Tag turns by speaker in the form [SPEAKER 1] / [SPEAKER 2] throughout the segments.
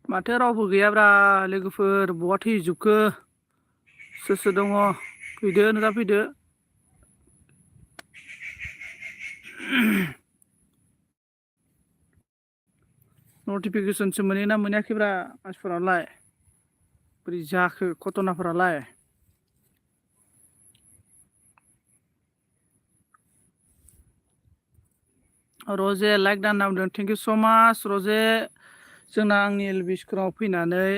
[SPEAKER 1] माथो रावबो गैयाब्रा लोगोफोर बहा थैजोबखो सोर सोर दङ फैदो नुजा फैदो नटिफिकेसनसो मोनोना मोनाखैब्रा मानसिफोरालाय बोरै जाखो घटनाफोरालाय रजे लाइक दान नामदों थेंक इउ स' माच रजे जोंना आंनि एलबि स्क्रिनाव फैनानै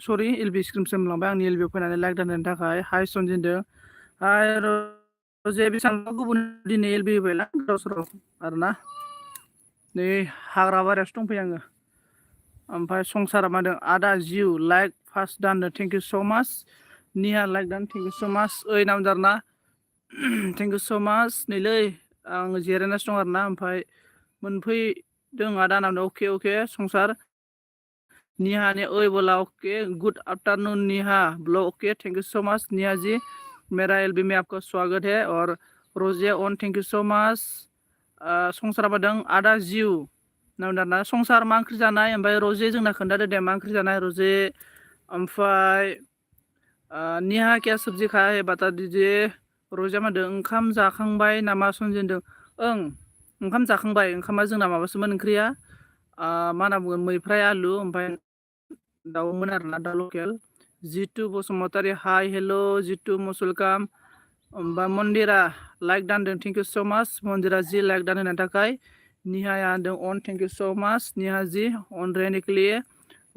[SPEAKER 1] सरि एलबि स्क्रिनसिम लांबाय आंनि एलबिआव फैनानै लाइक दाननायनि थाखाय हाय सनजिनदों हाय रजे बेसेबांबा गुबुन दिनै एलबि होबायला गोदाव सोराव आरोना नै हाग्रा बारियावसो दंफैयो आङो ओमफ्राय संसारा मादों आदा जिउ लाइक फार्स्ट दाननो थेंक इउ स' माच निहा लाइक दान थेंक इउ स' माच ओइ नामदारना थेंक इउ स' माच नैलै आङो जिरायनासो दं आरोना ओमफ्राय मोनफैदों आदा नामदों अके अके संसार निहा ने ओइ बोला ओके गुड आफ्टरनून निहा blow okay thank you so much निहा जी मेरा एलबी में आपका स्वागत है और रोजे on thank you so much संसार बादों आदा जिउ नामदारना संसार मा ओंख्रि जानाय ओमफ्राय रजे जोंना खोन्थादो दे मा ओंख्रि जानाय रजे ओमफ्राय निहा क्या सब्जी खाया है बता दीजिए रजे मादों ओंखाम जाखांबाय नामा सनजिनदों ओं ओंखाम जाखांबाय ओंखामा जोंना माबासोमोन ओंख्रिया मा होनना बुंगोन मैफ्राय आलु ओमफ्राय दाउमोन आरोना दाउ लकेल जितु बसुमतारी हाय हेल' जितु मुसुलकाम ओमफ्राय मन्दिरा लाइक दानदों थेंक इउ स' माच मन्दिरा जि लाइक दान होनायनि थाखाय निहाया होनदों अन थेंक इउ स' माच निहा जि अन रहने के लिए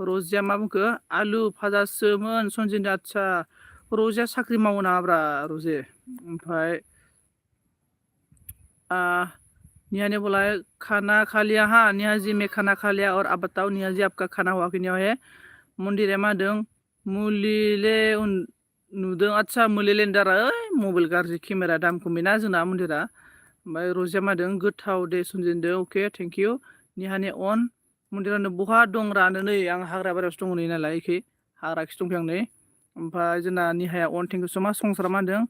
[SPEAKER 1] रजिया मा बुंखो आलु भाजासोमोन सनजिन आदसा रजिया साख्रि मावो नामाब्रा रजे ओमफ्राय निहा ने बोला है खाना खा लिया हाँ निहा जी मैं खाना खा लिया और अब बताओ निहा जी आपका खाना हुआ कि नहीं है मन्दिरा मा होनदों मुलिले नुदों आदसा मुलिले दारा ओइ मबाइल गाज्रि केमेरा दाम खमिना जोंना मन्दिरा ओमफ्राय रजिया मा होनदों गोथाव दे सनजिनदों अके थेंक इउ निहानि अन मन्दिरानो बहा दं रानो नै आं हाग्रा बारियावसो दङ नै नालाय एखे हाग्राखिसो दंफैयो आं नै ओमफ्राय जोंना निहाया अन थेंक इउ स' माच संसारा मा होनदों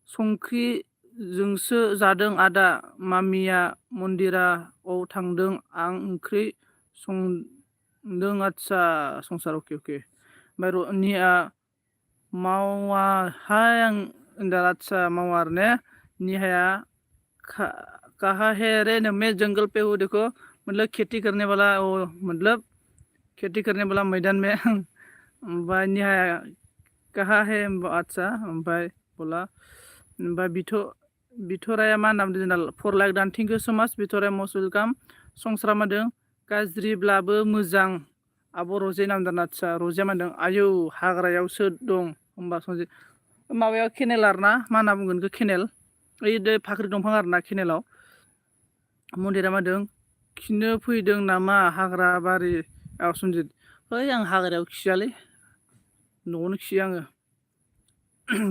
[SPEAKER 1] संख्रिजोंसो जादों आदा मामिया मन्दिराव थांदों आं ओंख्रि संदों आदसा संसार अके अके ओमफ्राय निहा मावाहाय आं होनदों आदसा मावा आरो ने निहाया कहा है रे मैं जंगल पे हूँ देखो मतलब खेती करने वाला वो मतलब खेती करने वाला मैदान में ओमफ्राय निहाया कहा है आदसा ओमफ्राय बोला ओमफ्राय बिथराया मा होनना बुंदों जोंना 4 लाइक दान थेंक इउ स' माच बिथराया मस्ट वेलकाम संसारा मा होनदों गाज्रिब्लाबो मोजां आब' रजे नामदार आदसा रजेया मा होनदों आयौ हाग्रायावसो दं होमबा संजय माबायाव केनेल आरोना मा होनना बुंगोन बेखौ केनेल ओइ दै फाख्रि दंफां आरोना केनेलाव मन्दिरा मा होनदों खिनो फैदों नामा हाग्रा बारियाव सनजित ओइ आं हाग्रायाव खियालै न'आवनो खियो आङो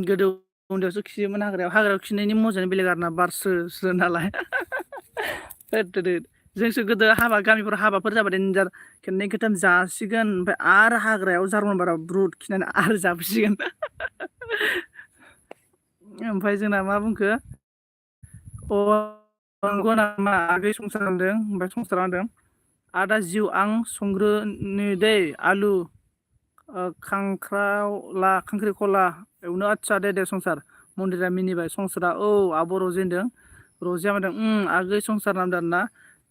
[SPEAKER 1] गोदो उन्दैयावसो खियोमोन हाग्रायाव खिनायनि मजायानो बेलेग आरोना बार स्रो नालाय जोंसो गोदो गामिफोराव हाबाफोर जाबाथाय खेननै खेनथाम जासिगोन ओमफ्राय आरो हाग्रायाव जार्मन बाराव ब्रुद खिनानै आरो जाफैसिगोन ओमफ्राय जोंना मा बुंखो नंगौ नामा आगै संसार होनदों ओमफ्राय संसारा होनदों आदा जिउ आं संग्रोनो दै आलु खांख्रिखला एवनो आदसा दे संसार मन्दिरा मिनिबाय संसारा औ आब' रजे होनदों रजिया होनदों आगै संसार नामदार ना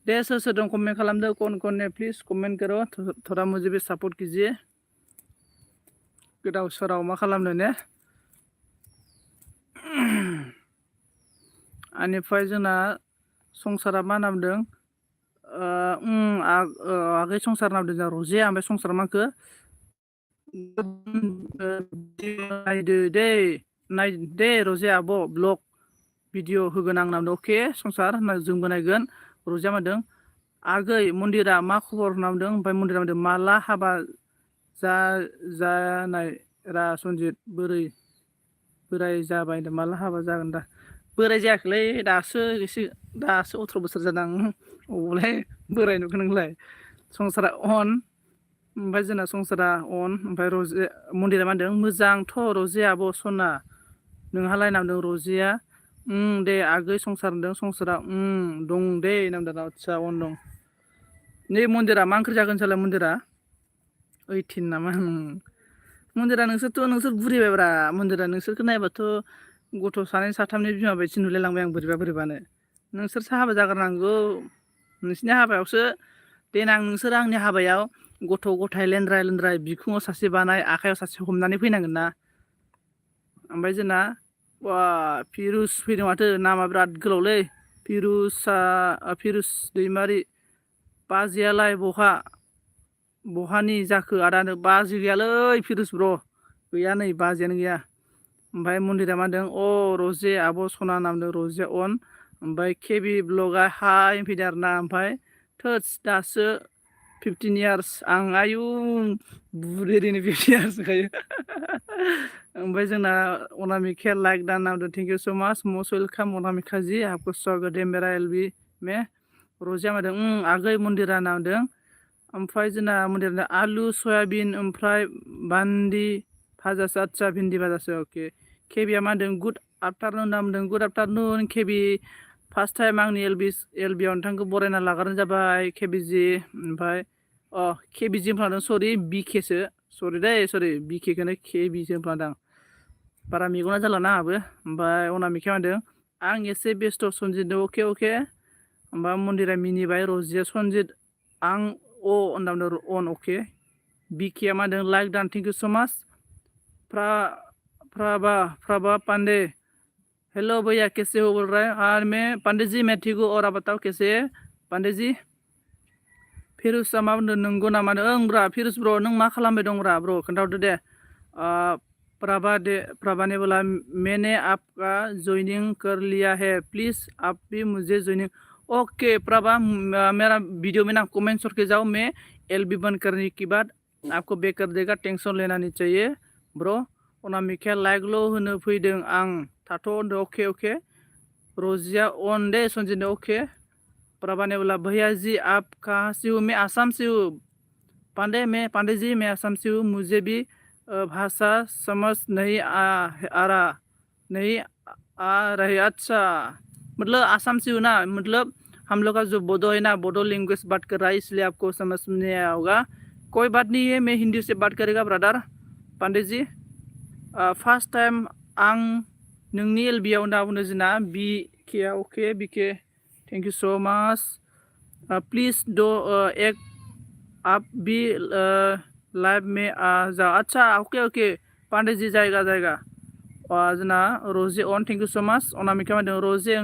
[SPEAKER 1] दे सोर सोर दं कमेन्ट खालामदो कौन ने प्लिज कमेन्ट करो थोड़ा मुझे भी सपोर्ट कीजिए गोदाव सोराव मा खालामनो ने बेनिफ्राय जोंना संसारा मा नामदों आगै संसार नामदों जोंना रजिया ओमफ्राय संसारा माखो नायदो दे रजे आब' ब्लग भिडिअ होगोन आं नामदों अके संसार जोंबो नायगोन रजिया मादों आगै मन्दिरा मा खबर नामदों ओमफ्राय मन्दिरा मादों माला हाबा जानाय रा सनजित बोराय जाबाय माला हाबा जागोन दा बोराय जायाखैलै दासो 18 बोसोर जादों अबावलाय बोराय नुखो नोंलाय संसारा अन ओमफ्राय जोंना संसारा अन ओमफ्राय रजे मन्दिरा मा होनदों मोजांथ' रजे आब' सना नोंहालाय नामदों रजिया दे आगै संसार होनदों संसारा दं दे नामदों आदसा अन दं नै मन्दिरा मा ओंख्रि जागोन सालाय मन्दिरा 18 नामा मन्दिरा नोंसोर बुरिबायब्रा मन्दिरा नोंसोरखौ नायबाथ' गथ' सानै साथामनि बिमा बायदि नुलायलांबाय आं बोरैबानो नोंसोरसो हाबा जाग्रोनांगौ नोंसिनि हाबायावसो देनां नोंसोर आंनि हाबायाव गथ' गथाय लेन्द्राय बिखुङाव सासे बानाय आखायाव सासे हमनानै फैनांगोन ना ओमफ्राय जोंना फिरुस फैदों माथो नामा बिराद गोलावलै फिरुस दैमारि बाजैयालाय बहानि जाखो आदानो बाजै गैयालै फिरुस ब्र' गैया नै बाजैयानो गैया ओमफ्राय मन्दिरा मा होनदों रजे आब' सना नामदों रजे अन ओमफ्राय केबि ब्लगा हाय फैदों आरोना ओमफ्राय थोस दासो 15 इयार्स आं आयु बुरैनो 50 इयार्स होखायो ओमफ्राय जोंना अनामिकाया लाइक दान नामदों थेंक इउ सो माच मस्ट वेलकाम अनामिका जी आपको स्वागत है मेरा एलबी में रजिया मादों आगै मन्दिरा नामदों ओमफ्राय जोंना मन्दिरा आलु सयाबिन ओमफ्राय बान्दि भाजासो आदसा भिन्दि भाजासो अके केबिया मा होनदों गुड आफ्टारनुन नामदों गुड आफ्टारनुन केबि फार्स्ट टाइम आंनि एलबियाव नोंथांखौ बरायना लाग्रोनाय जाबाय केबिजि ओमफ्राय केबिजि होनफ्लांदों सरि बिकेसो सरि बिकेखौनो केबिसो होनफ्लांदों बारा मेगना जाला ना आंहाबो ओमफ्राय अनामिकाया होनदों आं एसे बेस्थ' सनजित अके ओमफ्राय मन्दिरा मिनिबाय रजिया सनजित आं होनदों अन अके बिकेया मा होनदों लाइक दान थेंक इउ सो माच प्रभा पांडे हेलो भैया कैसे हो बोल रहा है और मैं पांडे जी मैं ठीक हूँ और आप बताओ कैसे है पांडे जी फिरुसा मा बुंदों नंगौ नामा ओं ब्रा फिरुस ब्र नों मा खालामबाय दं ब्रा ब्र खोन्थाहरदो दे प्रभा ने बोला मैंने आपका ज्वाइनिंग कर लिया है प्लीज आप भी मुझे ज्वाइनिंग ओके प्रभा मेरा वीडियो में ना कमेंट करके जाओ मैं एलबी बंद करने के बाद आपको बैक कर देगा टेंशन लेना नहीं चाहिए ब्रो अनामिकाया लाइक ल' होनो फैदों आं थाथ' होनदों अके रजिया अन दे सनजित ओके प्रभा ने बोला भैया जी आप कहाँ से हो मैं आसाम से हूँ पांडे जी मैं आसाम से हूँ मुझे भी भाषा समझ नहीं आ रही अच्छा मतलब आसाम से हूँ ना मतलब हम लोग का जो बोडो है ना बोडो लैंग्वेज बात कर रहा है इसलिए आपको समझ में नहीं आया होगा कोई बात नहीं है मैं हिंदी से बात करेगा brother Pandey ji first time आं नोंनि एलबियाव होनना बुंदों जोंना बिकेया अके बिके थेंक यू सो माच प्लीज डो एक आप भी लाइव में आ जाओ अच्छा ओके पांडे जी जाएगा जोंना रजे अन थेंक यू सो माच अनामिका होनदों रजे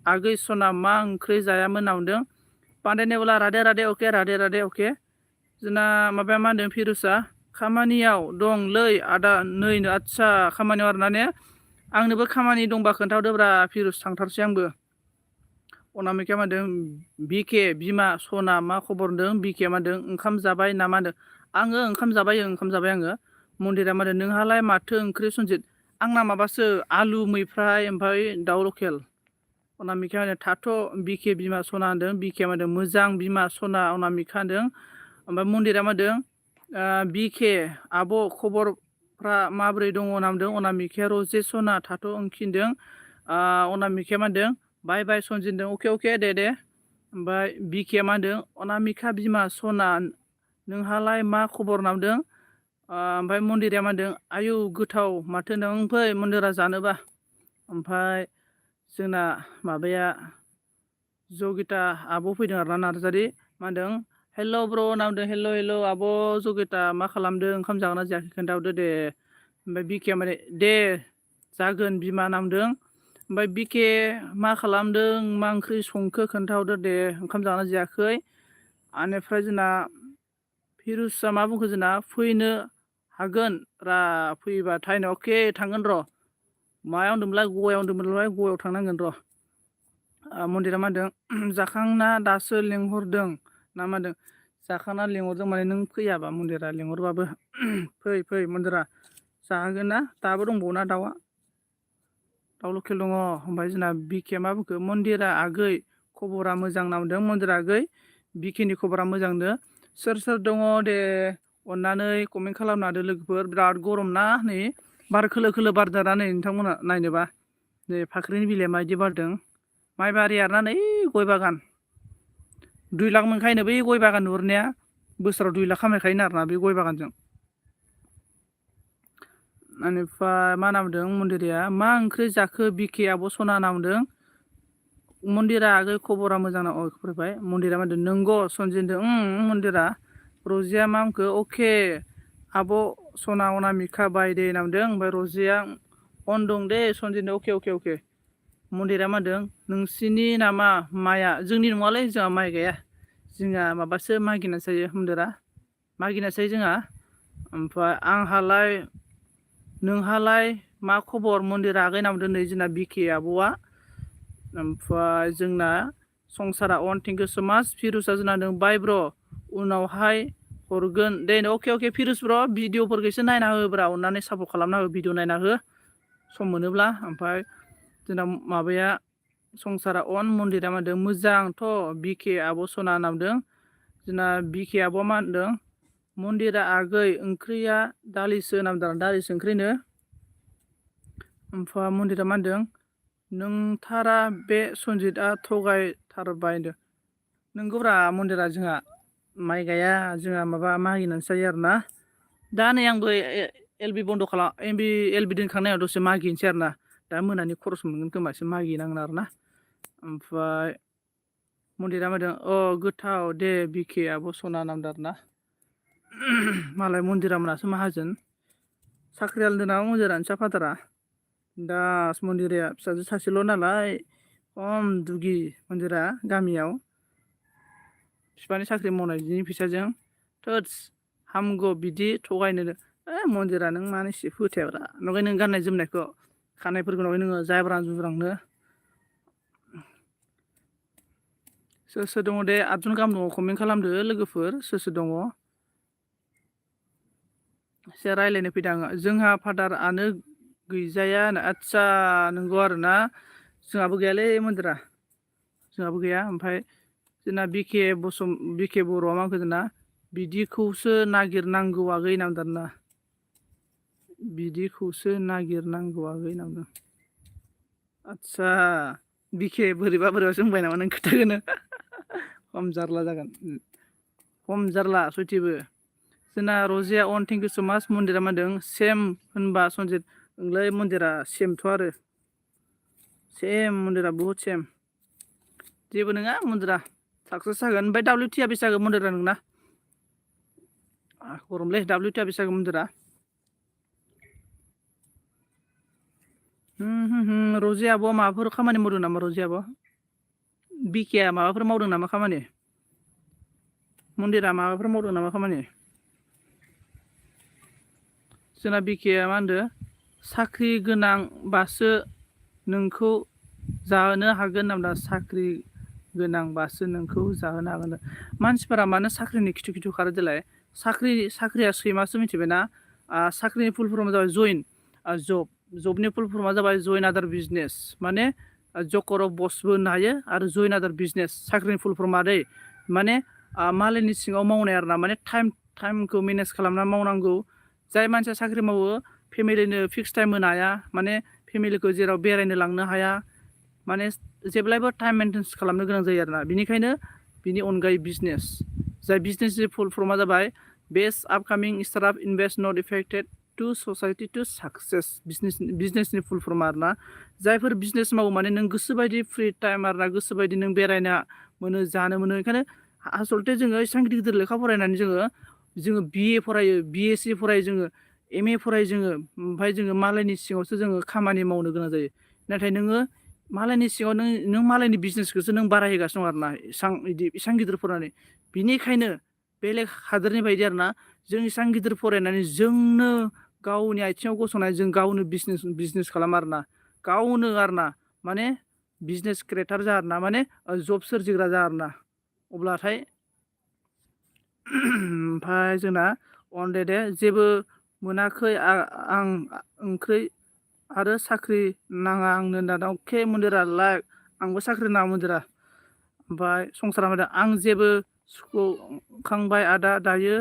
[SPEAKER 1] आगै सना मा ओंख्रि जायामोन होनना बुंदों पांडे ने बोला राधे राधे अके जोंना माबाया मा होनदों फिरुसा खामानियाव दं लै आदा नैनो आदसा खामानियाव आरोना ने आंनोबो खामानि दंबा खोन्थाहरदोब्रा फिरुस थांथारसै आंबो अनामिकाया मा होनदों बिके बिमा सना मा खबर होनदों बिके मा होनदों ओंखाम जाबाय नामा होनदों आङो ओंखाम जाबाय आङो मन्दिरा मा होनदों नोंहालाय माथो ओंख्रि सनजित आंना माबासो आलु मैफ्राय ओमफ्राय दाउ लकेल अनामिकाया होनदों थाथ' बिके बिमा सना होनदों बिके मा होनदों मोजां बिमा सना अनामिका होनदों ओमफ्राय मन्दिरा मा होनदों बिके आब' खबरफ्रा माबोरै दङ होनना बुंदों अनामिकाया रजे सना थाथ' ओंखिनदों अनामिकाया मा होनदों बाय सनजिनदों अके दे ओमफ्राय बिकेया मा होनदों अनामिका बिमा सना नोंहालाय मा खबर होनना बुंदों ओमफ्राय मन्दिरा मा होनदों आयु गोथाव माथो नों फै मन्दिरा जानोबा ओमफ्राय जोंना माबाया जगिता आब' फैदों आरोना नार्जारि मा होनदों हेल' ब्र होनना बुंदों हेल' आब' जगिता मा खालामदों ओंखाम जागोन ना जायाखै खोन्थाहरदो दे ओमफ्राय बिकेया माने दे जागोन बिमा होनना बुंदों ओमफ्राय बिके मा खालामदों मा ओंख्रि संखो खोन्थाहरदो दे ओंखाम जागोन ना जायाखै बेनिफ्राय जोंना फिरुसा मा बुंखो जोंना फैनो हागोन फैबाथाय अके थांगोन र' मायाव होनदोंमोनलाय गवायाव होनदोंमोनलाय गवायाव थांनांगोन र' मन्दिरा मा होनदों जाखांना दासो लेंहरदों ना मा होनदों जाखांना लेंहरदों माने नों फैयाबा मन्दिरा लेंहरबाबो फै मन्दिरा जाहोगोन ना दाबो दंबावोना दाउ लकेल दङ ओमफ्राय जोंना बिके मा बुंखो मन्दिरा आगै खबरा मोजां ना बुंदों मन्दिरा आगै बिकेनि खबरा मोजांनो सोर दङ दे अननानै कमेन्ट खालामना होदो लोगोफोर बिराद गरम ना नै बार खोलो बारदों ना नै नोंथांमोना नायनोबा नै फाख्रिनि बिलाइया माबायदि बारदों माइ बारि आरोना नै गय बागान 2 लाख मोनखायनो बै गय बागान नुहुरनाया बोसोराव 2 लाख खामायखायो आरोना बे गय बागानजों। बेनिफ्राय मा होनना बुंदों मन्दिराया मा ओंख्रि जाखो बिके आब' सना होनना बुंदों। मन्दिरा आगै खबरा मोजां ना फरायबाय मन्दिरा मा होनदों नंगौ सनजिनदों मन्दिरा रजिया मा होनखो अके आब' सना अनामिका बाय दे होनना बुंदों। ओमफ्राय रजिया अन दं दे सनजिनदों अके मन्दिरा मा होनदों नोंसिनि नामा माइआ जोंनि नङालै जोंहा माइ गाया जोंहा माबासो मागिनासो जायो मन्दिरा मागिनासो जायो जोंहा। ओमफ्राय आंहालाय नोंहालाय मा खबर मन्दिरा आगै होनना बुंदों नै जोंना बिके आब'आ। ओमफ्राय जोंना संसारा अन थेंक इउ सो माच फिरुसा जोंना दं बाय ब्र' उनावहाय हरगोन दे अके फिरुस ब्र' भिडिअफोरखौ एसे नायना होब्रा अननानै सापर्ट खालामना हो भिडिअ नायना हो सम मोनोब्ला। ओमफ्राय जोंना माबाया संसारा अन मन्दिरा मा होनदों मोजांथ' बिके आब' सना होनना बुंदों। जोंना बिके आब'आ मा होनदों मन्दिरा आगै ओंख्रिया दालिसो होनना बुंदों दालिसो ओंख्रिनो। ओमफ्राय मन्दिरा मा होनदों नोंथारा बे सनजितआ थगायथारबाय होनदों। नोंगौब्रा मन्दिरा जोंहा माइ गाया जोंहा माबा मागिनानैसो जायो आरोना। दा नै आंबो एलबि बन्द' खालाम एलबि दोनखांनायाव दसे मागिनोसै आरोना दा मोनानि खरस मोनगोन खोमा एसे मागिनांगोन आरोना। ओमफ्राय मन्दिरा मा होनदों गोथाव दे बिके आब' सना होनना बुंदों आरोना। मालाय मन्दिरा मोनासो माहाजोन साख्रियाल दोना मन्दिरानो सा फादारा दास मन्दिराया फिसाजो सासेल' नालाय खम दुगि मन्दिरा गामियाव बिफानि साख्रि मावनायनि फैसाजों थोदस हामगौ बिदि थगायनो मन्दिरा नों मानो एसे फोथायाब्रा नगाय नों गाननाय जोमनायखौ खानायफोरखौ नगाय नोङो जायब्रां जुब्रांनो सोर सोर दङ दे 8 जन गाहाम दङ कमेन्ट खालामदो लोगोफोर सोर दङ एसे रायज्लायनो फैदों आङो जोंहा फादारानो गैजाया आदसा नंगौ आरोना जोंहाबो गैयालै मन्दिरा जोंहाबो गैया। ओमफ्राय जोंना बिके बर'आ मा होनखो जोंना बिदिखौसो नागिरनांगौ आगै होनना बुंदों आरोना बिदिखौसो नागिरनांगौ आगै होनना बुंदों। आदसा बिके बोरैबा सोंबाय नामा नों खोथाखौनो खम जारला जागोन खम जारला सयथिबो। जोंना रजिया अन थेंक इउ स' माच मन्दिरा मा होनदों सेम होनबा सनजित ओंलै मन्दिरा सेमथ' आरो सेम मन्दिरा बुहुद सेम जेबो नङा मन्दिरा साक्सेस जागोन। ओमफ्राय WT'a बेसे जागोन मन्दिरा नोंना गरमलै WT'a बेसे जागोन मन्दिरा रजिया आब'आ माबाफोर खामानि मावदों नामा रजिया आब' बिकेआ माबाफोर मावदों नामा खामानि मन्दिरा माबाफोर मावदों नामा खामानि। जोंना बिकेआ मा होनदों साख्रि गोनांबासो नोंखौ जाहोनो हागोन होनना बुंदों साख्रि गोनांबासो नोंखौ जाहोनो हागोन। मानसिफोरा मानो साख्रिनि खिथु खारो देलाय साख्रिया सैमासो मिथिबायना साख्रिनि फुल फर्मआ जाबाय जइन जबनि फुल फर्मआ जाबाय जइन आदार बिजनेस माने जकर अफ बसबो होननो हायो आरो जइन आदार बिजनेस साख्रिनि फुल फर्मआ दै माने मालायनि सिङाव मावनाय आरोना माने टाइमखौ मेनेज खालामना मावनांगौ। जाय मानसिया साख्रि मावो फेमिलिनो फिक्स टाइम होनो हाया माने फेमिलिखौ जेराव बेरायनो लांनो हाया माने जेब्लायबो टाइम मेनटेन खालामनो गोनां जायो आरोना। बिनिखायनो बिनि अनगायै बिजनेस जाय बिजनेसनि फुल फर्मआ जाबाय बेस्ट आपकामिं startup invest not affected to society to success बिजनेसनि फुल फर्मआ आरोना। जायफोर बिजनेस मावो माने नों गोसोबायदि फ्रि टाइम आरोना गोसोबायदि नों बेरायनो मोनो जानो मोनो। ओंखायनो आसलथे जोङो एसेबां गिदिर लेखा फरायनानै जोङो BA फरायो BSc फरायो जोङो MA फरायो जोङो ओमफ्राय जोङो मालायनि सिङावसो जोङो खामानि मावनो गोनां जायो। नाथाय नोङो मालायनि सिङाव नों मालायनि बिजनेसखौसो नों बारायहोगासिनो दं आरोना इसां गिदिर फरायनानै। बिनिखायनो बेलेग हादोरनि बायदि आरोना जों इसां गिदिर फरायनानै जोंनो गावनि आथिङाव गसंनाय जों गावनो बिजनेस खालामो आरोना गावनो आरोना माने बिजनेस क्रियेटार जा आरोना माने जब सोरजिग्रा जा आरोना अब्लाथाय ओमफ्राय जोंना दे जेबो मोनाखै आं ओंख्रि आरो साख्रि नाङा आंनो होनना अके मन्दिरा लाइक आंबो साख्रि नाङा मन्दिरा। ओमफ्राय संसारा होनदों आं जेबो सुखुखांबाय आदा दायो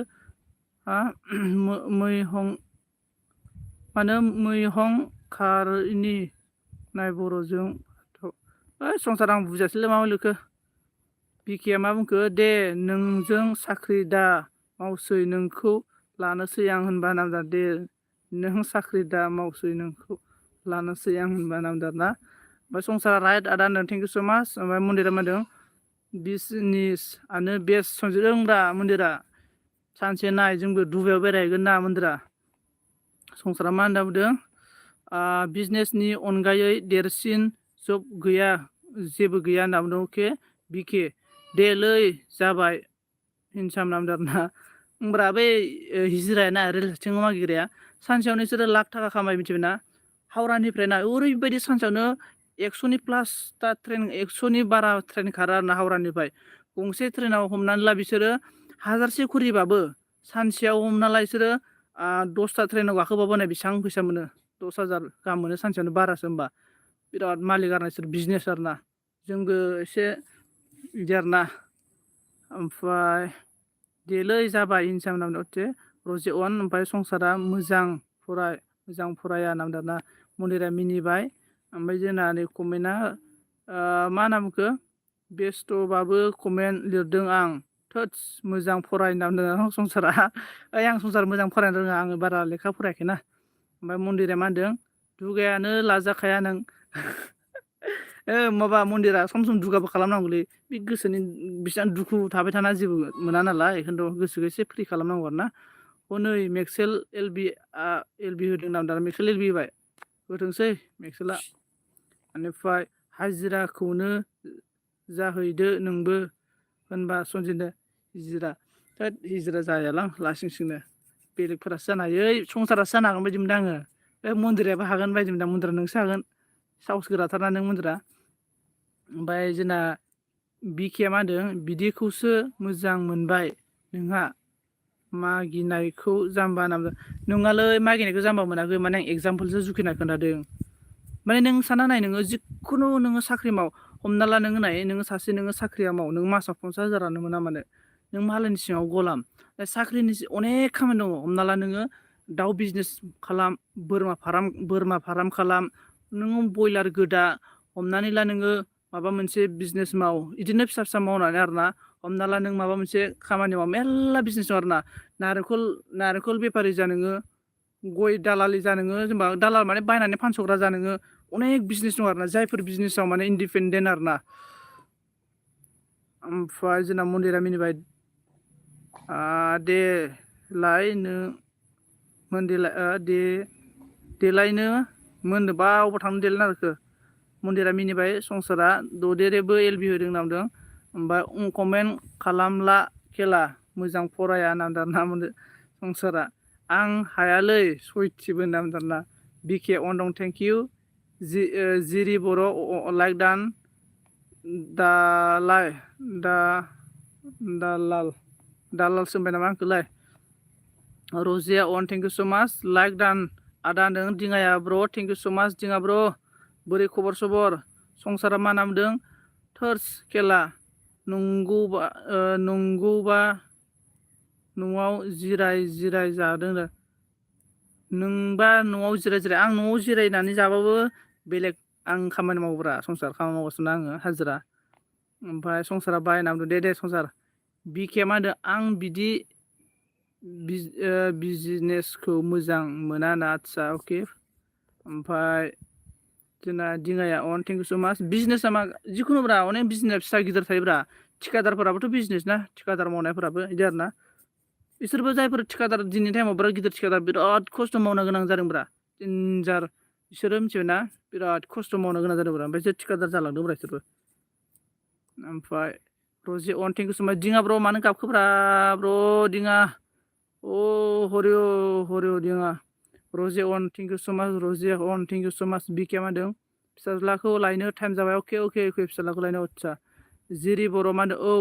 [SPEAKER 1] मैहंखारनि नाय बर'जों संसार आं बुजियासैलै मा लिरखो बिकेआ मा बुंखो दे नोंजों साख्रि दा मावसै नोंखौ लानोसै आं होनबा नामदा दे नों साख्रि दा मावसै नोंखौ लानोसै आं होनबा नामदा ना ओमफ्राय संसारा राइट आदा होनदों थेंक इउ स' माच ओमफ्राय मन्दिरा मा होनदों बिजनेसआनो बेस्ट संजिरोंब्रा मन्दिरा सानसे नाय जोंबो दुबाइयाव बेरायहैगोन ना मन्दिरा संसारा मा होनना बुंदों बिजनेसनि अनगायै देरसिन जब गैया जेबो गैया होनना बुंदों अके बिके देलै जाबाय हिनसाम नामदारना होमब्रा बै हिजिराया ना रेलथिं मागिग्राया सानसेयावनो बिसोरो लाख थाखा खामाय मिथिबाय ना हावरानिफ्राय ना ओरैबायदि सानसेयावनो 100नि प्लासथा ट्रेन 100नि बारा ट्रेन खारो आरो ना हावरानिफ्राय गंसे ट्रेनाव हमनानै ला बिसोरो 1000 खरिबाबो सानसेयाव हमना ला बिसोरो 10था ट्रेनाव गाखोबाबो नाय बेसेबां फैसा मोनो 10,000 गाहाम मोनो सानसेयावनो बारासो होमबा बिराद मालिक आरो बिसोर बिजनेस आरो ना जोंबो एसे बिदि आरो ना ओमफ्राय देलै जाबाय इनसाम नाम अथे रजे अन ओमफ्राय संसारा मोजां फराया नामदारना मन्दिरा मिनिबाय ओमफ्राय जोंना नै कमेन्टआ मा होनना बुंखो बेस्थ'बाबो कमेन्ट लिरदों आं थोदस मोजां फरायना होनदों संसारा ओइ आं संसार मोजां फरायनो रोङा आङो बारा लेखा फरायाखैना ओमफ्राय मन्दिरा मा होनदों दुगायानो लाजाखाया नों माबा मन्दिरा सम सम दुगाबो खालामनांगौलै बे गोसोनि बेसेबां दुखु थाबाय थाना जेबो मोना नालाय बेखौनोथ' गोसोखौ एसे फ्रि खालामनांगौ आरो ना हनै मेक्सेल एलबि होदों नामदार मेक्सेल एलबि होबाय होथोंसै मेक्सेला बेनिफ्राय हाजिराखौनो जाहैदो नोंबो होनबा सनजिनो हिजिरा जायालां लासिंसिंनो बेलेगफोरासो जानो हायो संसारासो जानो हागोन बायदि मोनदों आङो बे मन्दिराबो हागोन बायदि मोनदों मन्दिरा नोंसो हागोन साहस गोराथारना नों मन्दिरा ओमफ्राय जोंना बिकेया मा होनदों बिदिखौसो मोजां मोनबाय नोंहा मागिनायखौ जाम्बा होनना बुंदों नोंहालै मागिनायखौ जाम्बा मोनाखै माने आं एगजामपोलसो जुखिना खोन्थादों माने नों सानना नाय नोङो जिखुनु नोङो साख्रि माव हमना ला नोङो नाय नोङो साख्रिया माव नों मासाव 50,000 मोना मानो नों मालायनि सिङाव गलाम साख्रिनि अनेक खामानि दङ हमना ला नोङो दाउ बिजनेस खालाम बोरमा फार्म खालाम नोङो बयलार गोदा हमनानै ला नोङो माबा मोनसे बिजनेस माव बिदिनो फिसा फिसा मावनानै आरोना हमना ला नों माबा मोनसे खामानि माव मेरला बिजनेस दं आरोना नारेंखल बेफारि जा नोङो गय दालालि जा नोङो जेनेबा दालाल माने बायनानै फानस'ग्रा जा नोङो अनेक बिजनेस दं आरोना जायफोर बिजनेसाव माने इन्डिपेन्डेन्ट आरोना ओमफ्राय जोंना मन्दिरा मिनिबाय देलायनो मोननोबा अबाव थांनो देलाय नारखो मन्दिरा मिनिबाय संसारा ददेरेबो एलबि होदों नामदों ओमफ्राय कमेन्ट खालामला खेला मोजां फराया नामदारना संसारा आं हायालै सयथिबो नामदारना बिके अन दं थेंक इउ जिरि बर' लाइक दान दालालसो होनबाय नामा आंखौलाय रजिया अन थेंक इउ स' माच लाइक दान आदा होनदों दिङाया ब्र' थेंक इउ स' माच दिङा ब्र' बोरै खबर सबर संसारा मा नामदों थोर्स खेला नंगौबा न'आव जिराय जादों नोंबा न'आव जिराय आं न'आव जिरायनानै जाबाबो बेलेग आं खामानि मावग्रा संसार खामानि मावगासिनो आङो हाजिरा ओमफ्राय संसारा बायना बुंदों दे संसार बिके मा होनदों आं बिदि बिजनेसखौ मोजां मोना ना आदसा अके ओमफ्राय जोंना दिङाया अन थेंक इउ स' माच बिजनेसा मा जिखुनुब्रा अनेक बिजनेस फिसा गिदिर थायोब्रा थिखादारफोराबोथ' बिजनेस ना थिखादार मावनायफोराबो बिदि आरोना बिसोरबो जायफोर थिखादार दिनैनि टाइमाव बिराद गिदिर थिखादार बिराद खस्थ' मावनो गोनां जादोंब्रा डेन्जार बिसोरो मिथिबायना बिराद खस्थ' मावनो गोनां जादोंब्रा ओमफ्राय बिसोर थिखादार जालांदोंब्रा बिसोरबो ओमफ्राय रजि अन थेंक इउ स' माच दिङा ब्र' मानो गाबखोब्रा ब्र' दिङा हरिअ दिङा रजि अन थेंक इउ स' माच रजि अन थेंक इउ स' माच बिके मा होनदों फिसाज्लाखौ लायनो टाइम जाबाय अके फिसाज्लाखौ लायनो आदसा जिरि बर' मा होनदों औ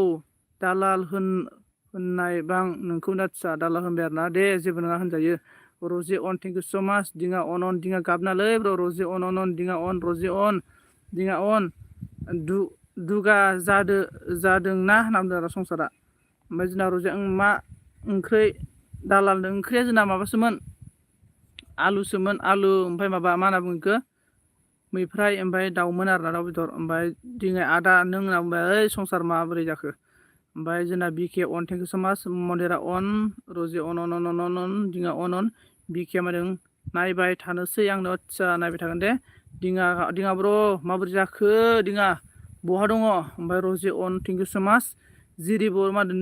[SPEAKER 1] दालाल होननाय बां नोंखौ आदसा दालाल होनबाय आरोना दे जेबो नङा होनजायो रजि अन थेंक इउ स' माच दिङा अन दिङा गाबनालै ब्र' रजि अन दिङा अन रजि अन दिङा अन दुगा जादोंना होनना बुंदों आरो संसारा ओमफ्राय जोंना रजि मा ओंख्रि दालाल ओंख्रिया जोंना माबासोमोन आलुसोमोन ओमफ्राय माबा मा होनना बुङो बेखौ मैफ्राय ओमफ्राय दाउमोन आरोना दाउ बेदर ओमफ्राय दिनै आदा नों होनना बुंबाय ओइ संसार माबोरै जाखो ओमफ्राय जोंना बिके अन थेंक इउ सो माच मन्दिरा अन रजे अन दिङा अन बिके मादों नायबाय थानोसै आंनो आदसा नायबाय थागोन दे दिङा ब्र माबोरै जाखो दिङा बहा दङ ओमफ्राय रजे अन थेंक इउ सो माच जिरिबो मादों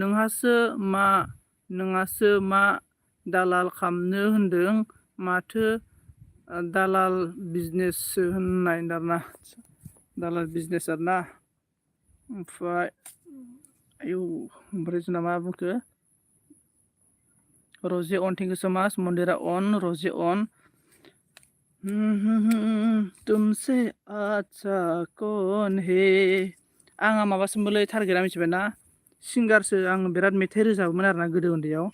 [SPEAKER 1] नोंहासो मा दालाल खामनो होनदों माथो दालाल बिजनेससो होननाय आरोना दालाल बिजनेस आरोना ओमफ्राय आयौ ओमफ्राय जोंना मा बुंखो रजे अन थेंक इउ सो माच मन्दिरा अन रजे अन तुमसे अच्छा कौन है आंहा माबासोमोनलै टारगेटआ मिथिबायना सिंगारसो आं बिराद मेथाइ रोजाबोमोन आरोना गोदो उन्दैयाव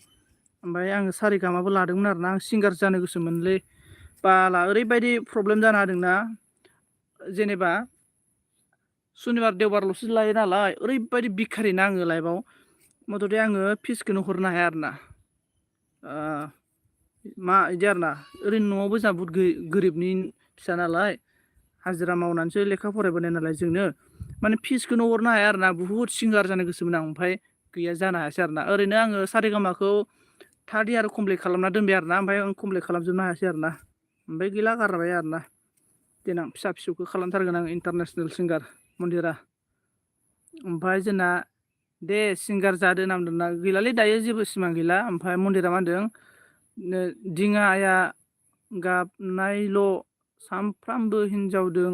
[SPEAKER 1] ओमफ्राय आङो सारेगामाबो लादोंमोन आरोना आं सिंगार जानो गोसोमोनलै बाला ओरैबायदि प्रब्लेम जाना होदोंना जेनेबा सुनिबार देवबारल'सो लायो नालाय ओरैबायदि भिखारिना आङो लाइफआव मथथे आङो फिसखौनो हरनो हाया आरोना मा इदि आरोना ओरैनो न'आवबो जोंहा बुहुद गोरिबनि फिसा नालाय हाजिरा मावनानैसो लेखा फरायबोनाय नालाय जोंनो माने फिसखौनो हरनो हाया आरोना बुहुद सिंगार जानो गोसोमोन आं ओमफ्राय गैया जानो हायासै आरोना ओरैनो आङो सारेगामाखौ थार्ड इयार कमप्लिट खालामना दोनबाय आरोना ओमफ्राय आं कमप्लिट खालामजोबनो हायासै आरोना ओमफ्राय गैला गारबाय आरोना देनां फिसा फिसौखौ खालामथारगोन आं इन्टारनेसनेल सिंगार मन्दिरा ओमफ्राय जोंना दे सिंगार जादो होनना बुंदोंना गैलालै दायो जेबो सिमां गैला ओमफ्राय मन्दिरा मा होनदों दिङाया गाबनायल' सामफ्रामबो हिनजावदों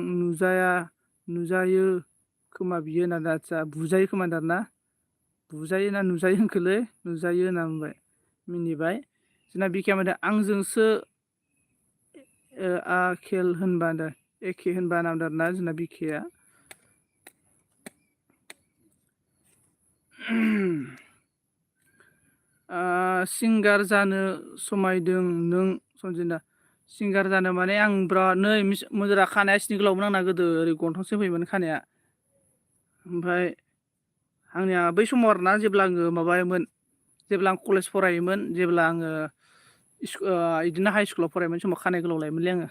[SPEAKER 1] नुजायो खोमा बियो होनना आदसा बुजायो खोमा आरोना बुजायो ना नुजायो होनखोलै नुजायो होनना बुंबाय मिनिबाय जोंना बिखाया होनदों आंजोंसो आखेल होनबा एखे होनबा होनना बुंदों आरोना जोंना बिखाया सिंगार जानो समायदों नों सन्जिना सिंगार जानो माने आं बिराद नै मोजोरा खानाया सिनि गोलावमोन आंना गोदो ओरै गन्थंसो फैयोमोन खानाया ओमफ्राय आंनिया बै समाव आरोना जेब्ला आङो माबायोमोन जेब्ला आं कलेज फरायोमोन जेब्ला आङो बिदिनो हाइ स्कुलाव फरायोमोन समाव खानाय गोलाव लायोमोनलै आङो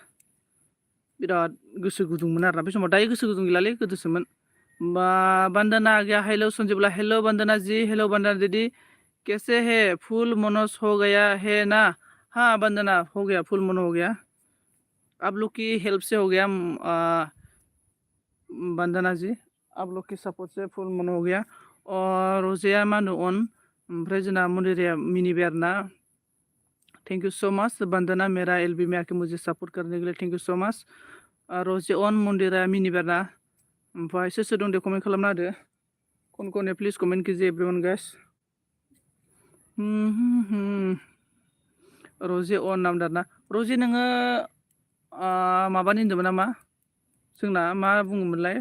[SPEAKER 1] बिराद गोसो गुदुंमोन आरोना बे समाव दायो गोसो गुदुं गैलालै गोदोसोमोन वंदना आ गया हेलो संजीवला हेलो वंदना जी हेलो वंदना दीदी कैसे है फुल मनोज हो गया है ना हाँ वंदना हो गया फुल मनो हो गया आप लोग की हेल्प से हो गया वंदना जी आप लोग की सपोर्ट से फुल मनो हो गया और रोजिया मानो अन ओमफ्राय जोंना मन्दिरिया मिनिबाय आरोना थैंक यू सो मच वंदना मेरा एलबी में आके मुझे सपोर्ट करने के लिए थैंक यू सो मच रोजे अन मन्दिरा मिनिबाय आरोना ओमफ्राय सोर दं दे कमेन्ट खालामना होदो कौन है प्लिज कमेन्ट कीजिए एवरीवन गाइस रजे अन नाम दाना रजे नोङो माबानि होनदोंमोन नामा जोंना मा बुङोमोनलाय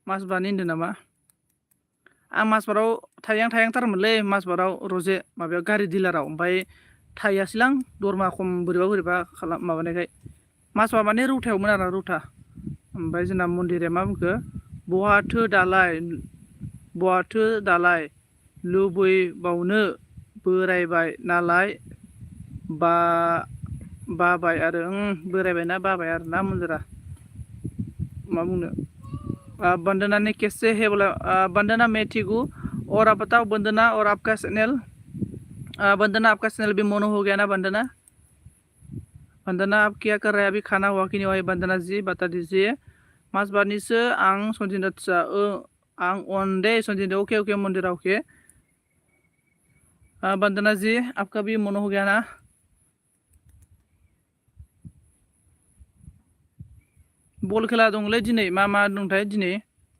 [SPEAKER 1] माजबानि होनदों नामा आं माजबाराव थायांथारमोनलै माजबाराव रजे माबायाव गारि डिलाराव ओमफ्राय थाहैयासैलां दरमा खम बोरैबा माबानायखाय माजबा माने रौथायावमोन आरो रौथा ओमफ्राय जोंना मन्दिरा मा बुंखो बहाथो दालाय लुबैबावनो बोरायबाय नालाय बाबाय आरो बोरायबायना बाबाय आरो ना मन्दिरा मा बुंनो वंदना ने कैसे है बोला वंदना मैं ठीक हूँ और आप बताओ वंदना और आपका चैनल वंदना आपका चैनल भी मोनो हो गया ना वंदना आप क्या कर रहे हैं अभी खाना हुआ कि नहीं हुआ वंदना जी बता दीजिए माजबानिसो आं सन्जिना आं अन दे सन्जिना ओके मन्दिरा ओके वंदना जी आपका भी मोनो हो गया ना बल खेला दंलै दिनै मा दंथाय दिनै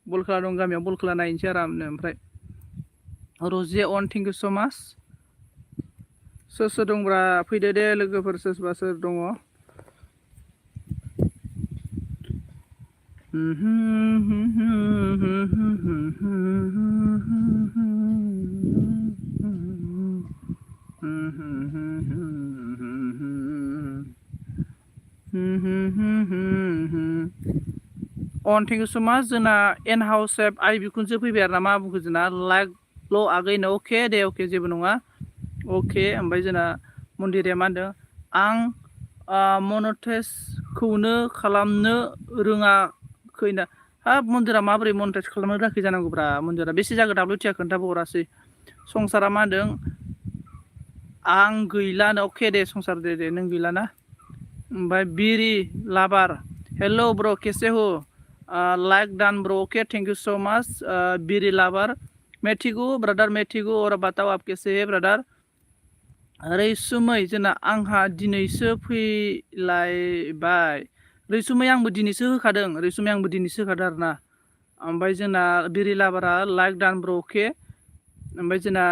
[SPEAKER 1] बल खेला दं गामियाव बल खेला नायनोसै आरामनो ओमफ्राय रजे अन थेंक इउ सो माच सोर दंब्रा फैदो दे लोगोफोर सोर दङ अन थेंक इउ सो माच जोंना एन हाउस सेफ आइ बिखुनजो फैबाय आरो ना मा बुंखो जोंना लाइकल' आगैनो अके दे अके जेबो नङा अके ओमफ्राय जोंना मन्दिरा मा होनदों आं मनेटाइजखौनो खालामनो रोङाखैना हाब मन्दिरा माबोरै मनिटाइज खालामनो रोङाखै जानांगौब्रा मन्दिरा बेसे जागोन WTया खोन्थाबावरासै संसारा मा होनदों आं गैलानो अके दे संसार दे नों गैलाना ओमफ्राय बिरि लाबार हेल' ब्र केसे हो लाइक डान bro okay thank you so much बिरी लावर मैं ठीक हूँ ब्रदर मैं ठीक हूँ और बताओ आप कैसे है ब्रदर रैसुमै जोंना आंहा दिनैसो फैलायबाय रैसुमै आंबो दिनैसो होखादों रैसुमै आंबो दिनैसो होखादों आरोना ओमफ्राय जोंना बिरी लाबारा लाइक डान ब्रो अके ओमफ्राय जोंना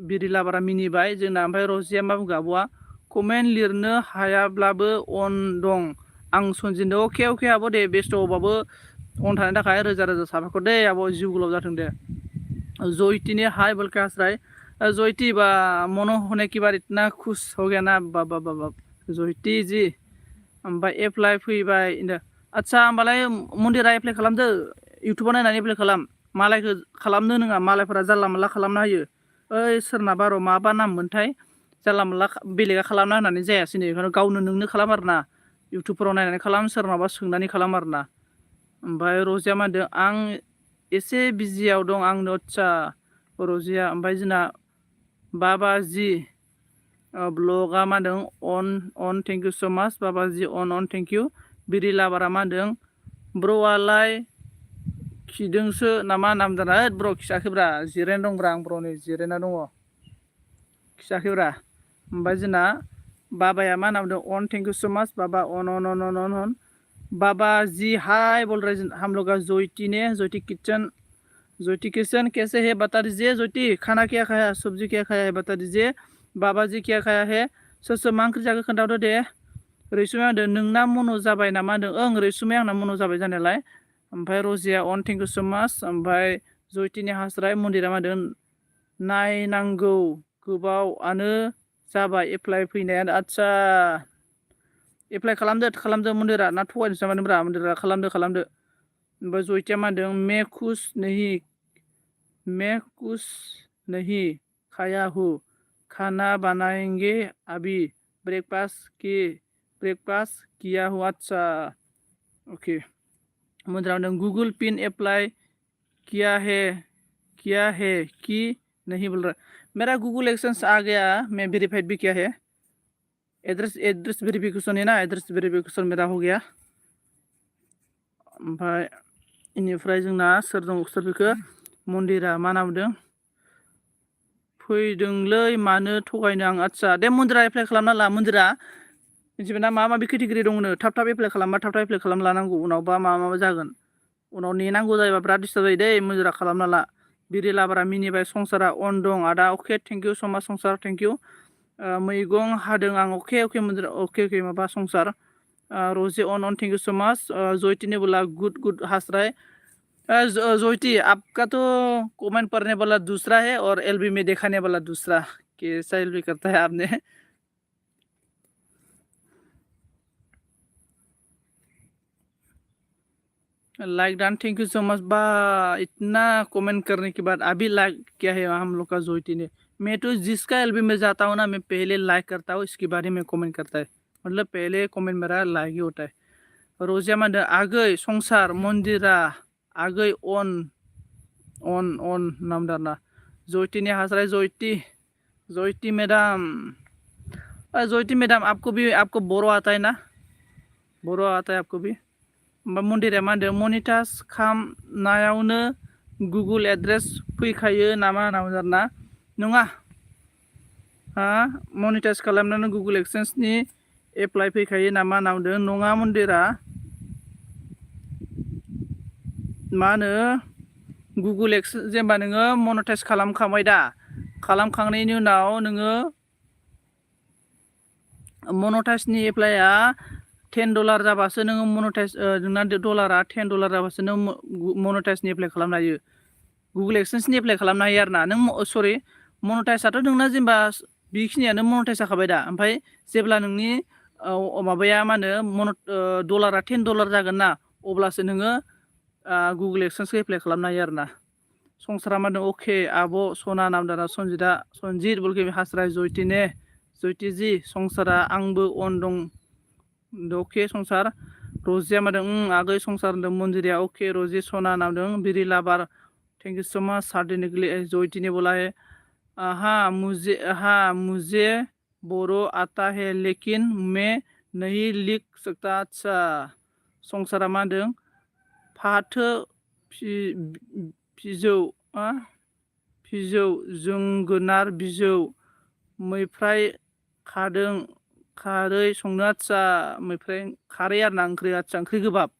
[SPEAKER 1] बिरी लाबारा मिनिबाय जोंना ओमफ्राय रजिया मा बुंगो आब'आ कमेन्ट लिरनो हायाब्लाबो अन दं आं सनजिनो अके अके आब' दे बेस्थ'बाबो अन थानायनि थाखाय रोजा रोजा साबायखर दे आब' जिउ गोलाव जाथों दे जयती ने हाय बोल के हंस रहा है जयती बा मनो होने की बार इतना खुश हो गया ना बाबा जयती जी ओमफ्राय एप्लाइ फैबाय आदसा होमबालाय मन्दिरा एप्लाइ खालामदो इउटुबाव नायनानै एप्लाइ खालाम मालायखौ खालामनो नङा मालायफोरा जानला मोनला खालामना होयो ओइ सोरनाबा र' माबा नाम मोनथाय जानला मोनला बेलेगा खालामना होनानै जायासै नै बेखौनो गावनो नोंनो खालाम आरोना इउटुबफोराव नायनानै खालाम सोरनाबा सोंनानै खालाम आरोना ओमफ्राय रजिया मा होनदों आं एसे बिजियाव दं आंनो आदसा रजिया ओमफ्राय जोंना बाबाजि ब्लगा मा होनदों अन थेंक इउ स' माच बाबाजि अन थेंक इउ बिरि लाबारा मा होनदों ब्र'आलाय खिदोंसो नामा नामदाना ब्र खियाखैब्रा जिरायना दंब्रा आं ब्र नै जिरायना दङ खियाखैब्रा ओमफ्राय जोंना बाबाया मा होनना बुंदों अन थेंक इउ स' माच बाबा अन बाबा जी हाय बोल रहे हम लोग ज्योति ने ज्योति किचन कैसे है बता दीजिए ज्योति खाना क्या खाया सब्जी क्या खाया है बता दीजिए बाबा जी क्या खाया है सोर मा ओंख्रि जाखो खोन्थाहरदो दे रैसुमै होनदों नोंना मन' जाबाय नामा होनदों ओं रैसुमै आंना मन' जाबाय जानायालाय ओमफ्राय रजिया अन थेंक इउ स' माच ओमफ्राय जयतिनि हास्राय मन्दिरा मा होनदों नायनांगौ गोबावआनो जाबाय एप्लाइ फैनायानो आदसा एप्लाइ खालामदो मन्दिरा ना थगायनोसै नामा ब्रा मन्दिरा खालामदो ओमफ्राय जयतिया मा होनदों मैं खुश नहीं खाया हूँ खाना बनाएंगे अभी ब्रेकफास्ट किया हूँ अच्छा ओके मुद्रा गूगल पिन अप्लाई किया है कि नहीं बोल रहा मेरा गूगल एक्सेंस आ गया मैं वेरीफाइड भी किया है एड्रेस वेरिफिकेशन है ना एड्रेस वेरिफिकेशन मेरा हो गया ओमफ्राय इनिफ्राय जोंना सोर दं सोर बेखौ मन्दिरा मा नाम बुंदों फैदोंलै मानो थगायनो आं आदसा दे मन्दिरा एप्लाइ खालामना ला मन्दिरा मिथिबाय ना माबा माबि केटेगरि दंनो थाब एप्लाइ खालामबा थाब एप्लाइ खालामना लानांगौ उनावबा माबा जागोन उनाव नेनांगौ जायोबा बिराद डिस्टार्ब जायो दै मन्दिरा खालामना ला बिरि लाबारा मिनिबाय संसारा अन दं आदा अके थेंक इउ समा संसार थेंक इउ मैगं हादों आं अके मन्दिरा अके माबा संसार रजि अन थेंक यू सो मच जयतिने बोला गुड हास्राय ज्योति आपका तो कमेंट पढ़ने वाला दूसरा है और एलबी में दिखाने वाला दूसरा कैसा एलबी करता है आपने like Don thank you so much बा इतना कमेंट करने के बाद अभी लाइक किया है हम लोग का ज्योति ने मैं तो जिसका एलबी में जाता हूँ ना मैं पहले लाइक करता हूँ इसके बारे में कमेंट करता है मतलब पहले कमेंट मेरा लाइक ही होता है रोजिया मान आगै संसार मन्दिरा आगै अन नाम दाना ज्योति ने हंस रहा है ज्योति मैडम आपको बोरो आता है ना बोरो आता है आपको भी मन्दिरा मा होनदों मनिटाइज खालामनायावनो गुगल एड्रेस फैखायो नामा होनना नङा हा मनिटाइज खालामनानै गुगल एक्सेन्सनि एप्लाइ फैखायो नामा होनना बुंदों नङा मन्दिरा मा होनो गुगल एक्सेन्स जेनेबा नोङो मनिटाइज खालामखांबाय दा खालामखांनायनि उनाव नोङो मनिटाइजनि एप्लाइआ $10 जाबासो नोङो मनिटाइज नोंना डलारा $10 जाबासो नों मनिटाइजनि एप्लाइ खालामनो हायो गुगल एक्सेन्सनि एप्लाइ खालामनो हायो आरोना नों सरि मनिटाइजआथ' नोंना जेनेबा बेखिनियानो मनिटाइज जाखाबाय दा ओमफ्राय जेब्ला नोंनि माबाया मा होनो डलारा $10 जागोन ना अब्लासो नोङो गुगल एक्सेन्सखौ एप्लाइ खालामनो हायो आरोना संसारा मा होनदों अके आब' सना नामदाना सनजित बलके हास्राय जयति जी संसारा आंबो अन दं अके संसार रजिया मादों आगै संसार होनदों मन्दिरिया अके रजि सना नामदों बिरि लाबार थेंक यू सो मच सार्टिनिकलि जयतिनि बोलाय मुझे बोरो आता है लेकिन मैं नहीं लिख सकता अच्छा संसारा मादों फाथो फिजौ जोगोनार बिजौ मैफ्राय खारै संनो आदसा मैफ्राय खारै आरोना ओंख्रि आदसा ओंख्रि गोबाब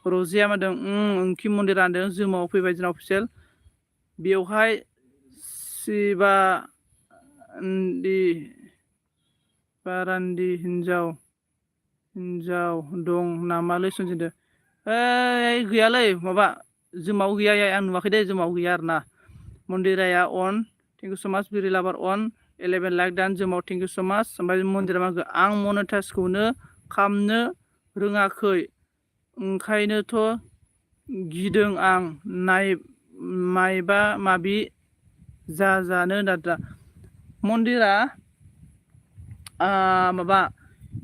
[SPEAKER 1] रजिया मादों ओंखि मन्दिर आनदों जोमाव फैबाय जोंना अफिसियेल बेवहाय बारान्दि हिन्जाव दं नामालै सोंजिदो गैयालै माबा जोमाव गैया आं नुवाखै दे जोमाव गैया आरोना मन्दिराया अन थेंक इउ सो माच बिरि लाबार अन 11 लाइक दान जोमाव थेंक इउ सो माच ओमफ्राय मन्दिरा मा आं मनेटाइजखौनो खालामनो रोङाखै ओंखायनोथ' गिदों आं मायबा माबि जानो दादा मन्दिरा माबा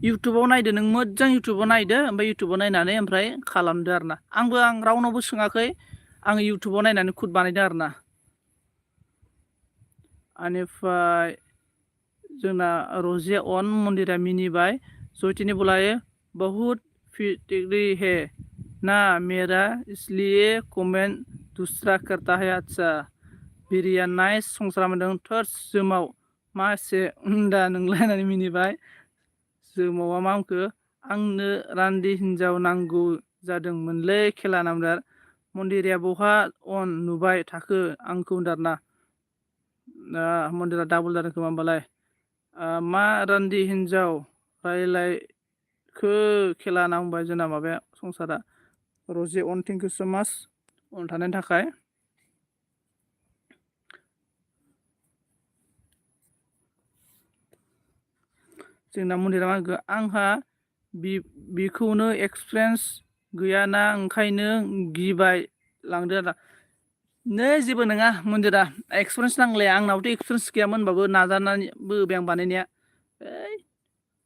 [SPEAKER 1] इउटुबाव नायदो नों मोजां इउटुबाव नायदो ओमफ्राय इउटुबाव नायनानै ओमफ्राय खालामदो आरोना आं रावनावबो सोङाखै आं इउटुबाव नायनानै खुद बानायदों आरोना बेनिफ्राय जोंना रजिया अन मन्दिरा मिनिबाय जयतिनि बुलाए बहुत फिटिकरी है ना मेरा इसलिए कमेंट दूसरा करता है अच्छा बिरिया नाइस संसारा मोनदों थर्स जोमाव मा एसे दा नोंलायनानै मिनिबाय जोमावा मा होनखो आंनो रान्दि हिन्जाव नांगौ जादोंमोनलै खेला नामदार मन्दिरिया बहा अन नुबाय थाखो आंखौ होनदारना मन्दिरा डाबल जादों खोमा होमबालाय मा रान्दि हिन्जाव रायलायखो खेला नांबाय जोंना माबाया संसारा रजि अन थेंक इउ सो माच अन थानायनि थाखाय जोंना मन्दिरा मा होनखो आंहा बेखौनो एक्सपिरियेन्स गैयाना ओंखायनो गिबाय लांदो आरो नै जेबो नङा मन्दिरा एक्सपिरियेन्स नांलाया आंनावथ' एक्सपिरियेन्स गैयामोनबाबो नाजानानैबो होबाय आं बानायनाया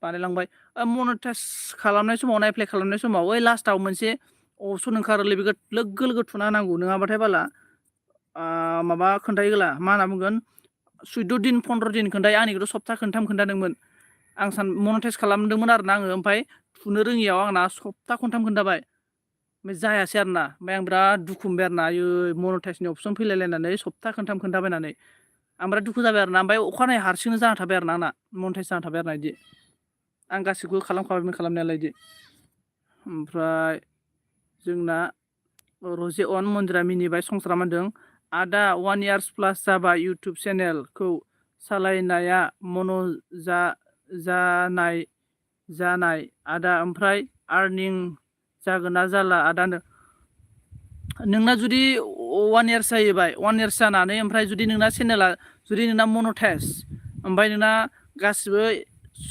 [SPEAKER 1] बानायलांबाय मनेटाइज खालामनाय समाव एप्लाइ खालामनाय समाव लास्टाव मोनसे अपसन ओंखारोलै बेखौ लोगो थुना होनांगौ नङाबाथाय बाला माबा खोन्थायोला मा होनना बुंगोन 14 दिन 15 दिन खोन्थायो आंनिखौथ' सप्ता खोनथाम खोन्थादोंमोन आं मनेटाइज खालामदोंमोन आरोना आङो ओमफ्राय थुनो रोङियाव आंना सप्ता खनथाम खोन्थाबाय ओमफ्राय जायासै आरोना ओमफ्राय आं बिराद दुखु मोनबाय आरोना मनेटाइजनि अपसन फैलायलायनानै सप्ता खोनथाम खोन्थाबायनानै आं बिराद दुखु जाबाय आरोना ओमफ्राय अखानायै हारसिंनो जाना थाबाय आरोना आंना मनेटाइज जाना थाबाय आरोना बिदि आं गासिबो खालामखाबायमोन खालामनायालाय बिदि ओमफ्राय जोंना रजि अन मन्दिरा मिनिबाय संसारा मानदों आदा 1 years प्लास जाबाय इउटुब चेनेलखौ सालायनाया जानाय आदा ओमफ्राय आर्निं जागोन ना जाला आदा नोंना जुदि 1 years जाहैबाय 1 years जानानै ओमफ्राय जुदि नोंना चेनेला जुदि नोंना मनेटाइज ओमफ्राय नोंना गासिबो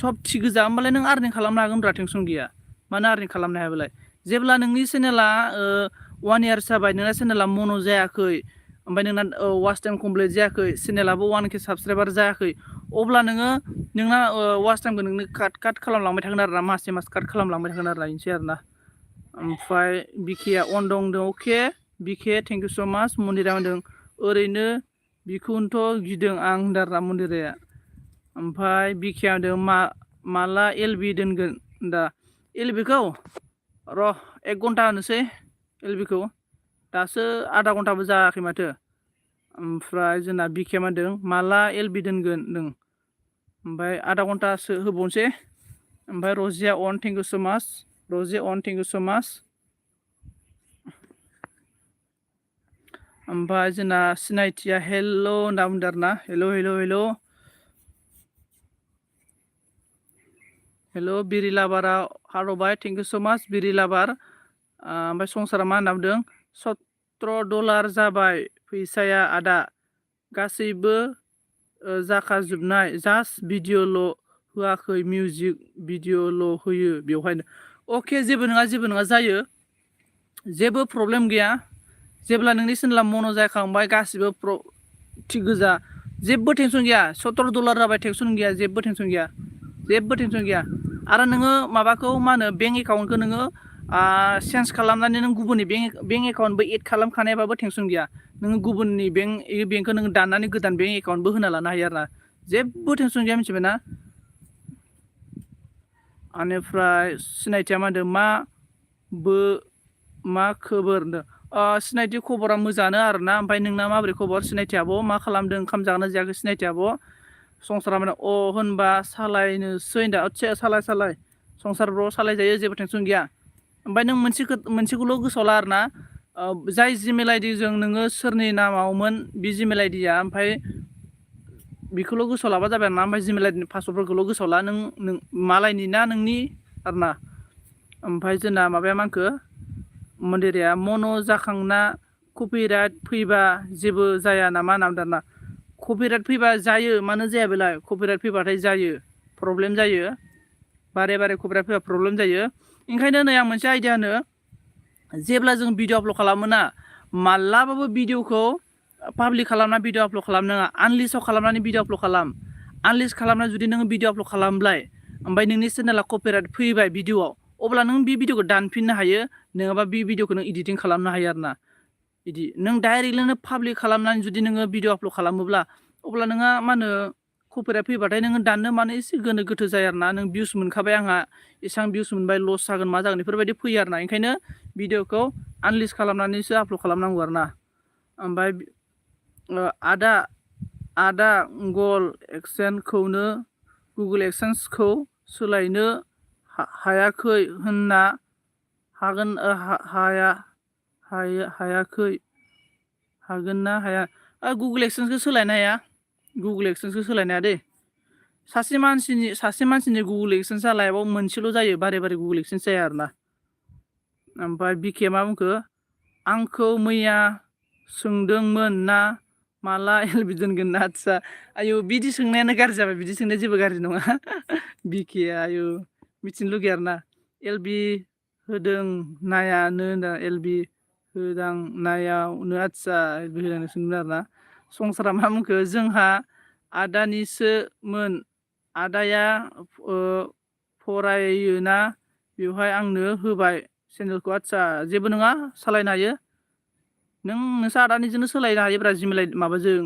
[SPEAKER 1] सब थिग गोजा होमबालाय नों आर्निं खालामनो हागोन ब्रा टेनसन गैया मानो आर्निं खालामनो हायाबालाय जेब्ला नोंनि चेनेला 1 years जाबाय नोंना चेनेला मन' जायाखै ओमफ्राय नोंना वाच टाइम कमप्लिट जायाखै चेनेलाबो 1K साबसक्राइबार जायाखै अब्ला नोंना वाच टाइमखौ नोंनो काट खालामलांबाय थागोन आरोना मासे मास काट खालामलांबाय थागोन आरोना बेनोसै आरोना ओमफ्राय बिकेया अन दंदों अके बिके थेंक इउ सो माच मन्दिरा होनदों ओरैनो बिखौनोथ' गिदों आं होनदारना मन्दिराया ओमफ्राय बिकेया होनदों माला एलबि दोनगोन दा एलबिखौ र' 1 घन्टा होनोसै एलबिखौ दासो आधा घन्टाबो जायाखै माथो ओमफ्राय जोंना बिकेया मा होनदों माला एलबि दोनगोन नों ओमफ्राय आधा घन्टासो होबावनोसै ओमफ्राय रजिया अन थेंक इउ सो माच रजि अन थेंक इउ सो माच ओमफ्राय जोंना सिनायथिया हेल' होनना बुंदों आरोना हेल' बिरि लाबारा हारबाय थेंक इउ सो माच बिरि लाबार ओमफ्राय संसारा मा होनना बुंदों $17 जाबाय फैसाया आदा गासैबो जाखाजोबनाय जास्ट भिडिअ'ल' होआखै मिउजिक भिडिअ'ल' होयो बेवहायनो अके जेबो नङा जायो जेबो प्रब्लेम गैया जेब्ला नोंनि चेनेला मन' जाखांबाय गासिबो थिग गोजा जेबो टेनसन गैया $17 जाबाय टेनसन गैया जेबो टेनसन गैया आरो नोङो माबाखौ मा होनो बेंक एकाउन्टखौ नोङो चेन्ज खालामनानै नों गुबुननि बेंक एकाउन्टबो एड खालामखानायबाबो टेनसन गैया नोङो गुबुननि बेंकखौ नोङो दाननानै गोदान बेंक एकाउन्टबो होना लानो हायो आरोना जेबो टेनसन गैया मिथिबायना बेनिफ्राय सिनायथिया मा होनदों मा खबर होनदों सिनायथि खबरा मोजाङानो आरोना ओमफ्राय नोंना माबोरै खबर सिनायथि आब' मा खालामदों ओंखाम जागोना जायाखै सिनायथि आब' संसारा माने होनबा सालायनोसै होनदा आदसा सालाय संसार ब्र सालायजायो जेबो टेनसन गैया ओमफ्राय नों मोनसेखौल' गोसोआव ला आरोना जाय जिमेल आइडिजों नोङो सोरनि नामावमोन बे जिमेल आइडिया ओमफ्राय बेखौल' गोसोआव लाबा जाबाय आरोना ओमफ्राय जिमेल आइडिनि पासवर्डफोरखौल' गोसोआव ला नों मालायनि ना नोंनि आरोना ओमफ्राय जोंना माबाया मा होनखो मन्दिराया मन' जाखांना कपिराइट फैबा जेबो जाया नामा होनना बुंदों आरोना कपिराइट फैबा जायो मानो जाया बेलाय कपिराइट फैबाथाय जायो प्रब्लेम जायो बारे बारे कपिराइट फैबा प्रब्लेम जायो ओंखायनो नै आं मोनसे आइडिया होनो जेब्ला जों भिडिअ आपल'ड खालामो ना मालाबाबो भिडिअखौ पाब्लिक खालामना भिडिअ आपल'ड खालामनाङा आनलिस्टआव खालामनानै भिडिअ आपल'ड खालाम आनलिस्ट खालामनानै जुदि नोङो भिडिअ आपल'ड खालामबाय ओमफ्राय नोंनि चेनेला कपिराइट फैबाय भिडिअआव अब्ला नों बे भिडिअखौ दानफिननो हायो नङाबा बे भिडिअखौ नों इडिटिं खालामनो हायो आरोना बिदि नों डाइरेक्टलिनो पाब्लिक खालामनानै जुदि नोङो भिडिअ आपल'ड खालामोब्ला अब्ला नोंहा मा होनो कपिराइट फैबाथाय नोङो दाननो मानो एसे गोनो गोथो जायो आरोना नों भिउस मोनखाबाय आंहा एसेबां भिउस मोनबाय लस जागोन मा जागोन बेफोरबायदि फैयो आरोना ओंखायनो भिडिअखौ आनलिस्ट खालामनानैसो आपल'ड खालामनांगौ आरोना ओमफ्राय आदा गल एक्सेन्सखौनो गुगोल एक्सेन्सखौ सोलायनो हायाखै होनना हागोन ना हाया गुगोल एक्सेन्सखौ सोलायनो हाया गुगोल एक्सेन्सखौ सोलायनो हाया दे सासे मानसिनि गुगोल एक्सेन्सआ लाइफआव मोनसेल' जायो बारे बारे गुगोल एक्सेन्स जाया आरोना ओमफ्राय बिके मा बुंखो आंखौ मैया सोंदोंमोन ना माला एलबि दोनगोन ना आदसा आयु बिदि सोंनायानो गाज्रि जाबाय बिदि सोंनाया जेबो गाज्रि नङा बिके आयु मिथिनो लुगैयो आरोना एलबि होदों नायानो एलबि होदां नायावनो आदसा एलबि होदां सोंदों आरोना संसारा मा बुंखो जोंहा आदानिसोमोन आदाया फरायोना बेवहाय आंनो होबाय चेनेलखौ आदसा जेबो नङा सालायनो हायो नों नोंसा आदानिजोंनो सोलायनो हायोब्रा जिमेल माबाजों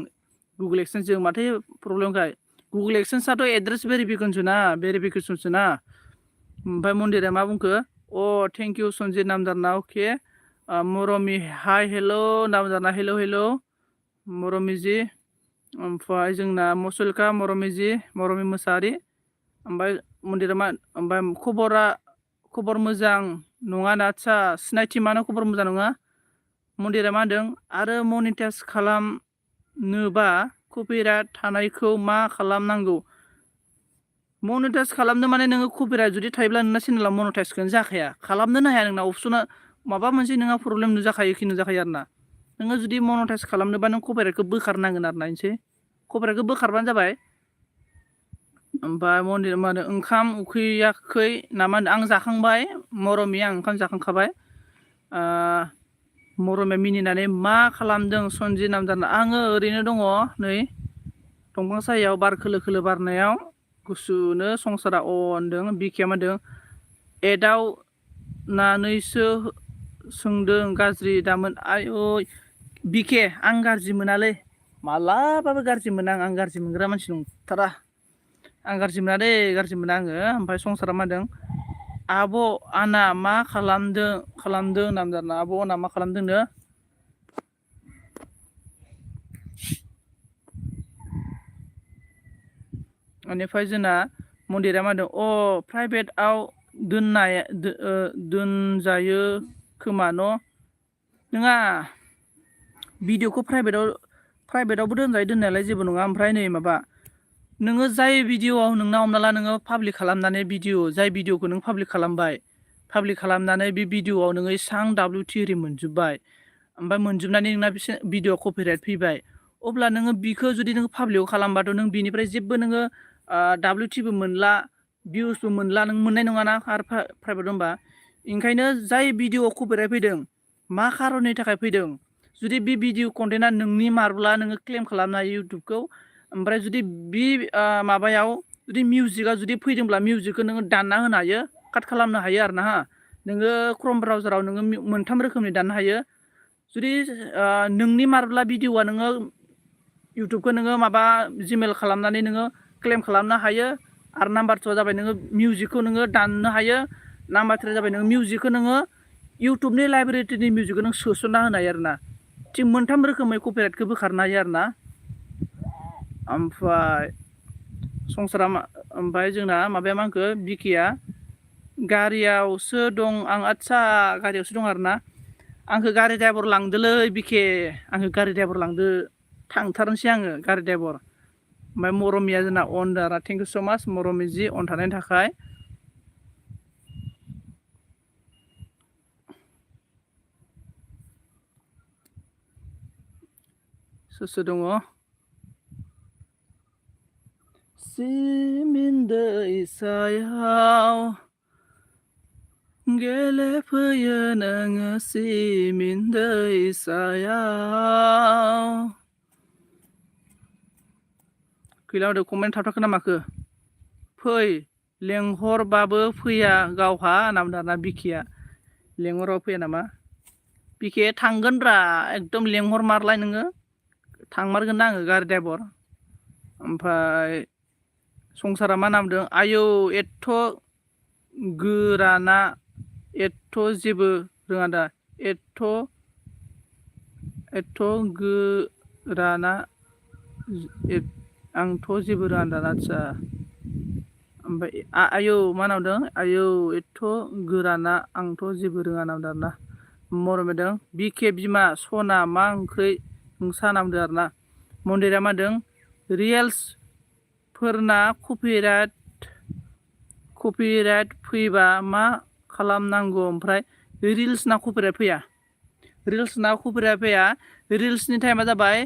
[SPEAKER 1] गुगोल एक्सेन्सजों माथो प्रब्लेमखाय गुगोल एक्सेन्सआथ' एड्रेस भेरिफिकेसनसो ना ओमफ्राय मन्दिरा मा बुंखो thank you Sanjit नामदारना okay मरमि hi hello' नामदारना हेल' मरमिजि ओमफ्राय जोंना मसुलका मरमि मोसाहारि ओमफ्राय मन्दिरा मा ओमफ्राय खबर मोजां नङा ना आदसा सिनायथि मानो खबर मोजां नङा मन्दिरा मा होनदों आरो मनिटाइज खालामनोबा कपिराइट थानायखौ मा खालामनांगौ मनिटाइज खालामनो माने नोङो कपिराइट जुदि थायोब्ला नोंना चेनेलाव मनिटाइजखौनो जाखाया खालामनोनो हाया नोंना अपसना माबा मोनसे नोंहा प्रब्लेम नुजाखायो आरोना नोङो जुदि मनिटाइज खालामनोबा नों कपिराइटखौ बोखारनांगोन आरोना मोनसे कपिराइटखौ बोखारबानो जाबाय ओमफ्राय मन्दिर मा होनो ओंखाम उखैयाखै नामा आं जाखांबाय मरमि आं ओंखाम जाखांखाबाय मरमिया मिनिनानै मा खालामदों सन्जित नामदारना आङो ओरैनो दङ नै दंफां सायाव बार खोलो खोलो बारनायाव गुसुनो संसारा होनदों बिकेया मा होनदों एदाव नानैसो सोंदों गाज्रि दामोन आयु बिके आं गाज्रि मोनालै मालाबाबो गाज्रि मोना आं गाज्रि मोनग्रा मानसि नंथारा आं गाज्रि मोना दे गाज्रि मोना आङो ओमफ्राय संसारा मा होनदों आब' आना मा खालामदों नामदारना आब' आना मा खालामदोंनो बेनिफ्राय जोंना मन्दिरा मा होनदों प्राइभेटआव दोनजायो खोमा नङा भिडिअखौ प्राइभेटआवबो दोनजायो दोननायालाय जेबो नङा ओमफ्राय नै माबा नोङो जाय भिडिअआव नोंना हमना ला नोङो पाब्लिक खालामनानै जाय भिडिअखौ नों पाब्लिक खालामबाय पाब्लिक खालामनानै बे भिडिअआव नोङो एसां WT एरि मोनजोब्बाय ओमफ्राय मोनजोबनानै नोंना भिडिअ कपिराइट फैबाय अब्ला नोङो बिखौ जुदि नोङो पाब्लिकआव खालामबाथ' नों बिनिफ्राय जेबो नोङो WTबो मोनला भिउसबो मोनला नों मोननाय नङाना आरो प्राइभेट होनबा ओंखायनो जाय भिडिअआव कपिराइट फैदों मा खारननि थाखाय फैदों जुदि बे भिडिअ कन्टेन्टआ नोंनि मारब्ला नोङो क्लेम खालामनो हायो इउटुबखौ ओमफ्राय जुदि बे माबायाव जुदि मिउजिकआ जुदि फैदोंब्ला मिउजिकखौ नोङो दानना होनो हायो काट खालामनो हायो आरोना नोङो क्रोम ब्राउजाराव नोङो मोनथाम रोखोमनि दाननो हायो जुदि नोंनि मारब्ला भिडिअआ नोङो इउटुबखौ नोङो माबा जिमेल खालामनानै नोङो क्लेम खालामनो हायो आरो नाम्बार 2 जाबाय नोङो मिउजिकखौ नोङो दाननो हायो नाम्बार 3 जाबाय नोङो मिउजिकखौ नोङो इउटुबनि लाइब्रेरिनि मिउजिकखौ नों सोसनना होनो हायो आरोना थिग मोनथाम रोखोमै कपिराइटखौ बोखारनो हायो आरोना ओमफ्राय संसारा ओमफ्राय जोंना माबाया मा होनखो बिकिया गारियावसो दं आं आदसा गारियावसो दं आरोना आंखौ गारि ड्राइभार लांदोलै बिके आंखौ गारि ड्राइभार लांदो थांथारनोसै आङो गारि ड्राइभार ओमफ्राय मरमिया जोंना अन दारा थेंक इउ स' माच मरमि जि अन थानायनि थाखाय सोर दङ सिमिन दैसायाव गेलेफैयो नोङो सिमिन दैसायाव गैला होदो कमेन्ट थाबथाखो ना माखो फै लेंहरबाबो फैया गावहा होनना बुंदों आरोना बिकिया लेंहरबाबो फैया नामा बिके थांगोनब्रा एकदम लेंहरमारलाय नोङो थांमारगोन ना आङो गारि ड्राइभार ओमफ्राय संसारा मा नाम बुंदों आयौ एथ' गोराना एथ' जेबो रोङा दा एथ' गोराना आंथ' जेबो रोङा दा आदसा ओमफ्राय आयौ मा नामदों आयौ एथ' गोराना आंथ' जेबो रोङा नामदों आरोना मरमेदों बिके बिमा सना मा ओंख्रि नोंसा नामदों आरोना मन्दिरा मा होनदों रिल्सफोरना कपिराइट फैबा मा खालामनांगौ ओमफ्राय रिल्सना कपिराइट फैया रिल्सना कपिराइट फैया रिल्सनि टाइमा जाबाय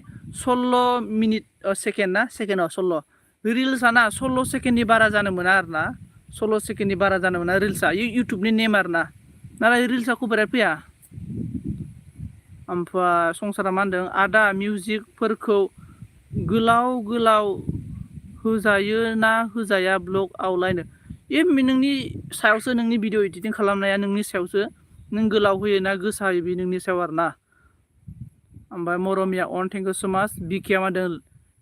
[SPEAKER 1] 16 मिनिट सेकेन्ड ना सेकेन्डआव 16 रिल्सआ 16 सेकेन्डनि बारा जानो मोना आरोना 16 सेकेन्डनि बारा जानो मोना रिल्सआ इउटुबनि नेम आरोना नालाय रिल्सआ कपिराइट फैया ओमफ्राय संसारा मा होनदों आदा मिउजिकफोरखौ गोलाव होजायो ना होजाया ब्लग आवलायनो नोंनि सायावसो नोंनि भिडिअ एडिटिं खालामनाया नोंनि सायावसो नों गोलाव होयो ना गोसा होयो बे नोंनि सायाव आरोना ओमफ्राय मरमिया अन थेंक इउ स' माच बिकिया मा होनदों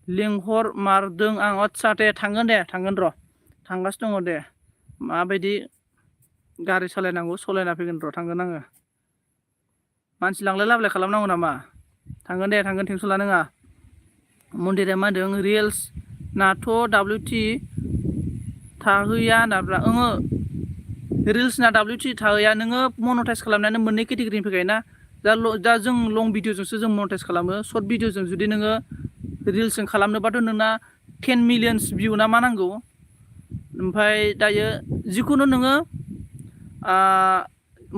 [SPEAKER 1] लेंहर मारदों आं आदसा दे थांगोन र' थांगासिनो दङ दे माबायदि गारि सालायनांगौ सालायना फैगोन र' थांगोन आङो मानसि लांलाय लाबोलाय खालामनांगौ नामा थांगोन टेनसन लानाङा मन्दिरा मा होनदों रिल्स नाथ' WT थाहैया होनाब्रा रिल्सना WT थाहैया नोङो मनेटाइज खालामनानै मोननै केटेगरिनि फैखायोना दा जों लं भिडिअजोंसो जों मनेटाइज खालामो सर्ट भिडिअजों जुदि नोङो रिल्सजों खालामनोबाथ' नोंना 10 मिलियन्स भिउ ना मा नांगौ ओमफ्राय दायो जिखुनु नोङो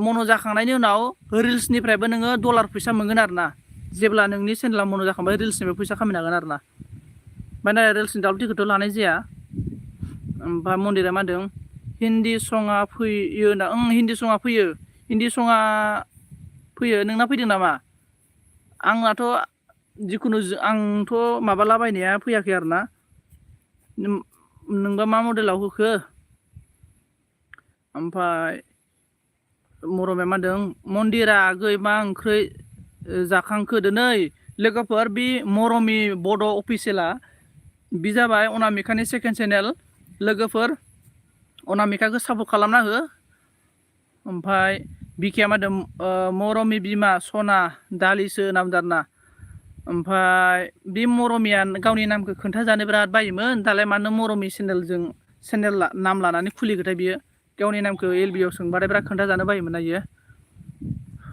[SPEAKER 1] मन' जाखांनायनि उनाव रिल्सनिफ्रायबो नोङो डलार फैसा मोनगोन आरोना जेब्ला नोंनि चेनेला मन' जाखांबाय रिल्सनिफ्राय फैसा खामायनो हागोन आरोना ओमफ्राय दा रिल्सनि WTखौथ' लानाय जाया ओमफ्राय मन्दिरा मा होनदों हिन्दी सङा फैयो ना हिन्दी सङा फैयो नोंना फैदों नामा आंनाथ' जिखुनु आंथ' माबालाबायनाया फैयाखै आरोना नोंबा मा मडेलाव होखो ओमफ्राय मरमिया मा होनदों मन्दिरा आगै मा ओंख्रि जाखांखो दिनै लोगोफोर बे मरमि बड' अफिसियेला बे जाबाय अनामिकानि सेकेन्ड चेनेल लोगोफोर अनामिकाखौ सापर्ट खालामना हो ओमफ्राय बिकिया मा होनदों मरमि बिमा सना दालिसो नाम दारना ओमफ्राय बे मरमिया गावनि नामखौ खोन्थाजानो बिराद बायोमोन दालाय मानो मरमि चेनेल नाम लानानै खुलिखोथाय बियो गावनि नामखौ LBआव सोंबाथाय बिराद खोन्थाजानो बायोमोन ना बियो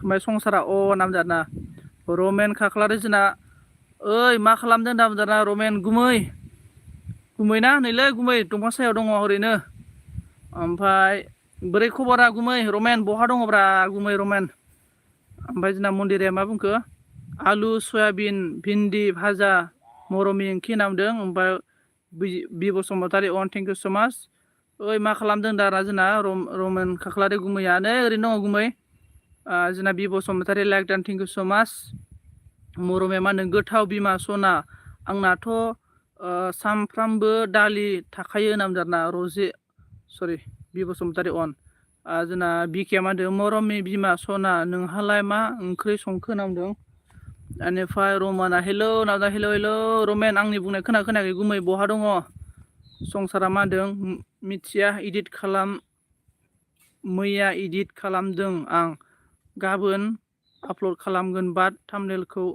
[SPEAKER 1] ओमफ्राय संसारा नाम जाना रमेन खाख्लारि जोंना ओइ मा खालामदों नाम जाना रमेन गुमै ना नैलै गुमै दंफां सायाव दङ ओरैनो ओमफ्राय बोरै खबरा गुमै रमेन बहा दङब्रा गुमै रमेन ओमफ्राय जोंना मन्दिरा मा बुंखो आलु सयाबिन भिन्दि भाजा मरमि ओंख्रि नामदों ओमफ्राय बि बसुमतारी अन थेंक इउ स' माच ओइ मा खालामदों दारा जोंना रमेन खाख्लारि गुमैया नै ओरैनो दङ गुमै जोंना बि बसुमतारी लाइक दान थेंक इउ स' माच मरमिया मा होनदों गोथाव बिमा सना आंनाथ' सामफ्रामबो दालि थाखायो नामजारना बि बसुमतारी अन जोंना बिकेया मा होनदों मरमि बिमा सना नोंहालाय मा ओंख्रि संखो नामदों बेनिफ्राय रमाना हेलौ नावदा हेलौ रमेन आंनि बुंनाय खोनायाखै गुमै बहा दङ संसारा मा होनदों मिथिया इदिट खालाम मैया इदिट खालामदों आं गाबोन आपल'ड खालामगोन बाट थाम्बनेलखौ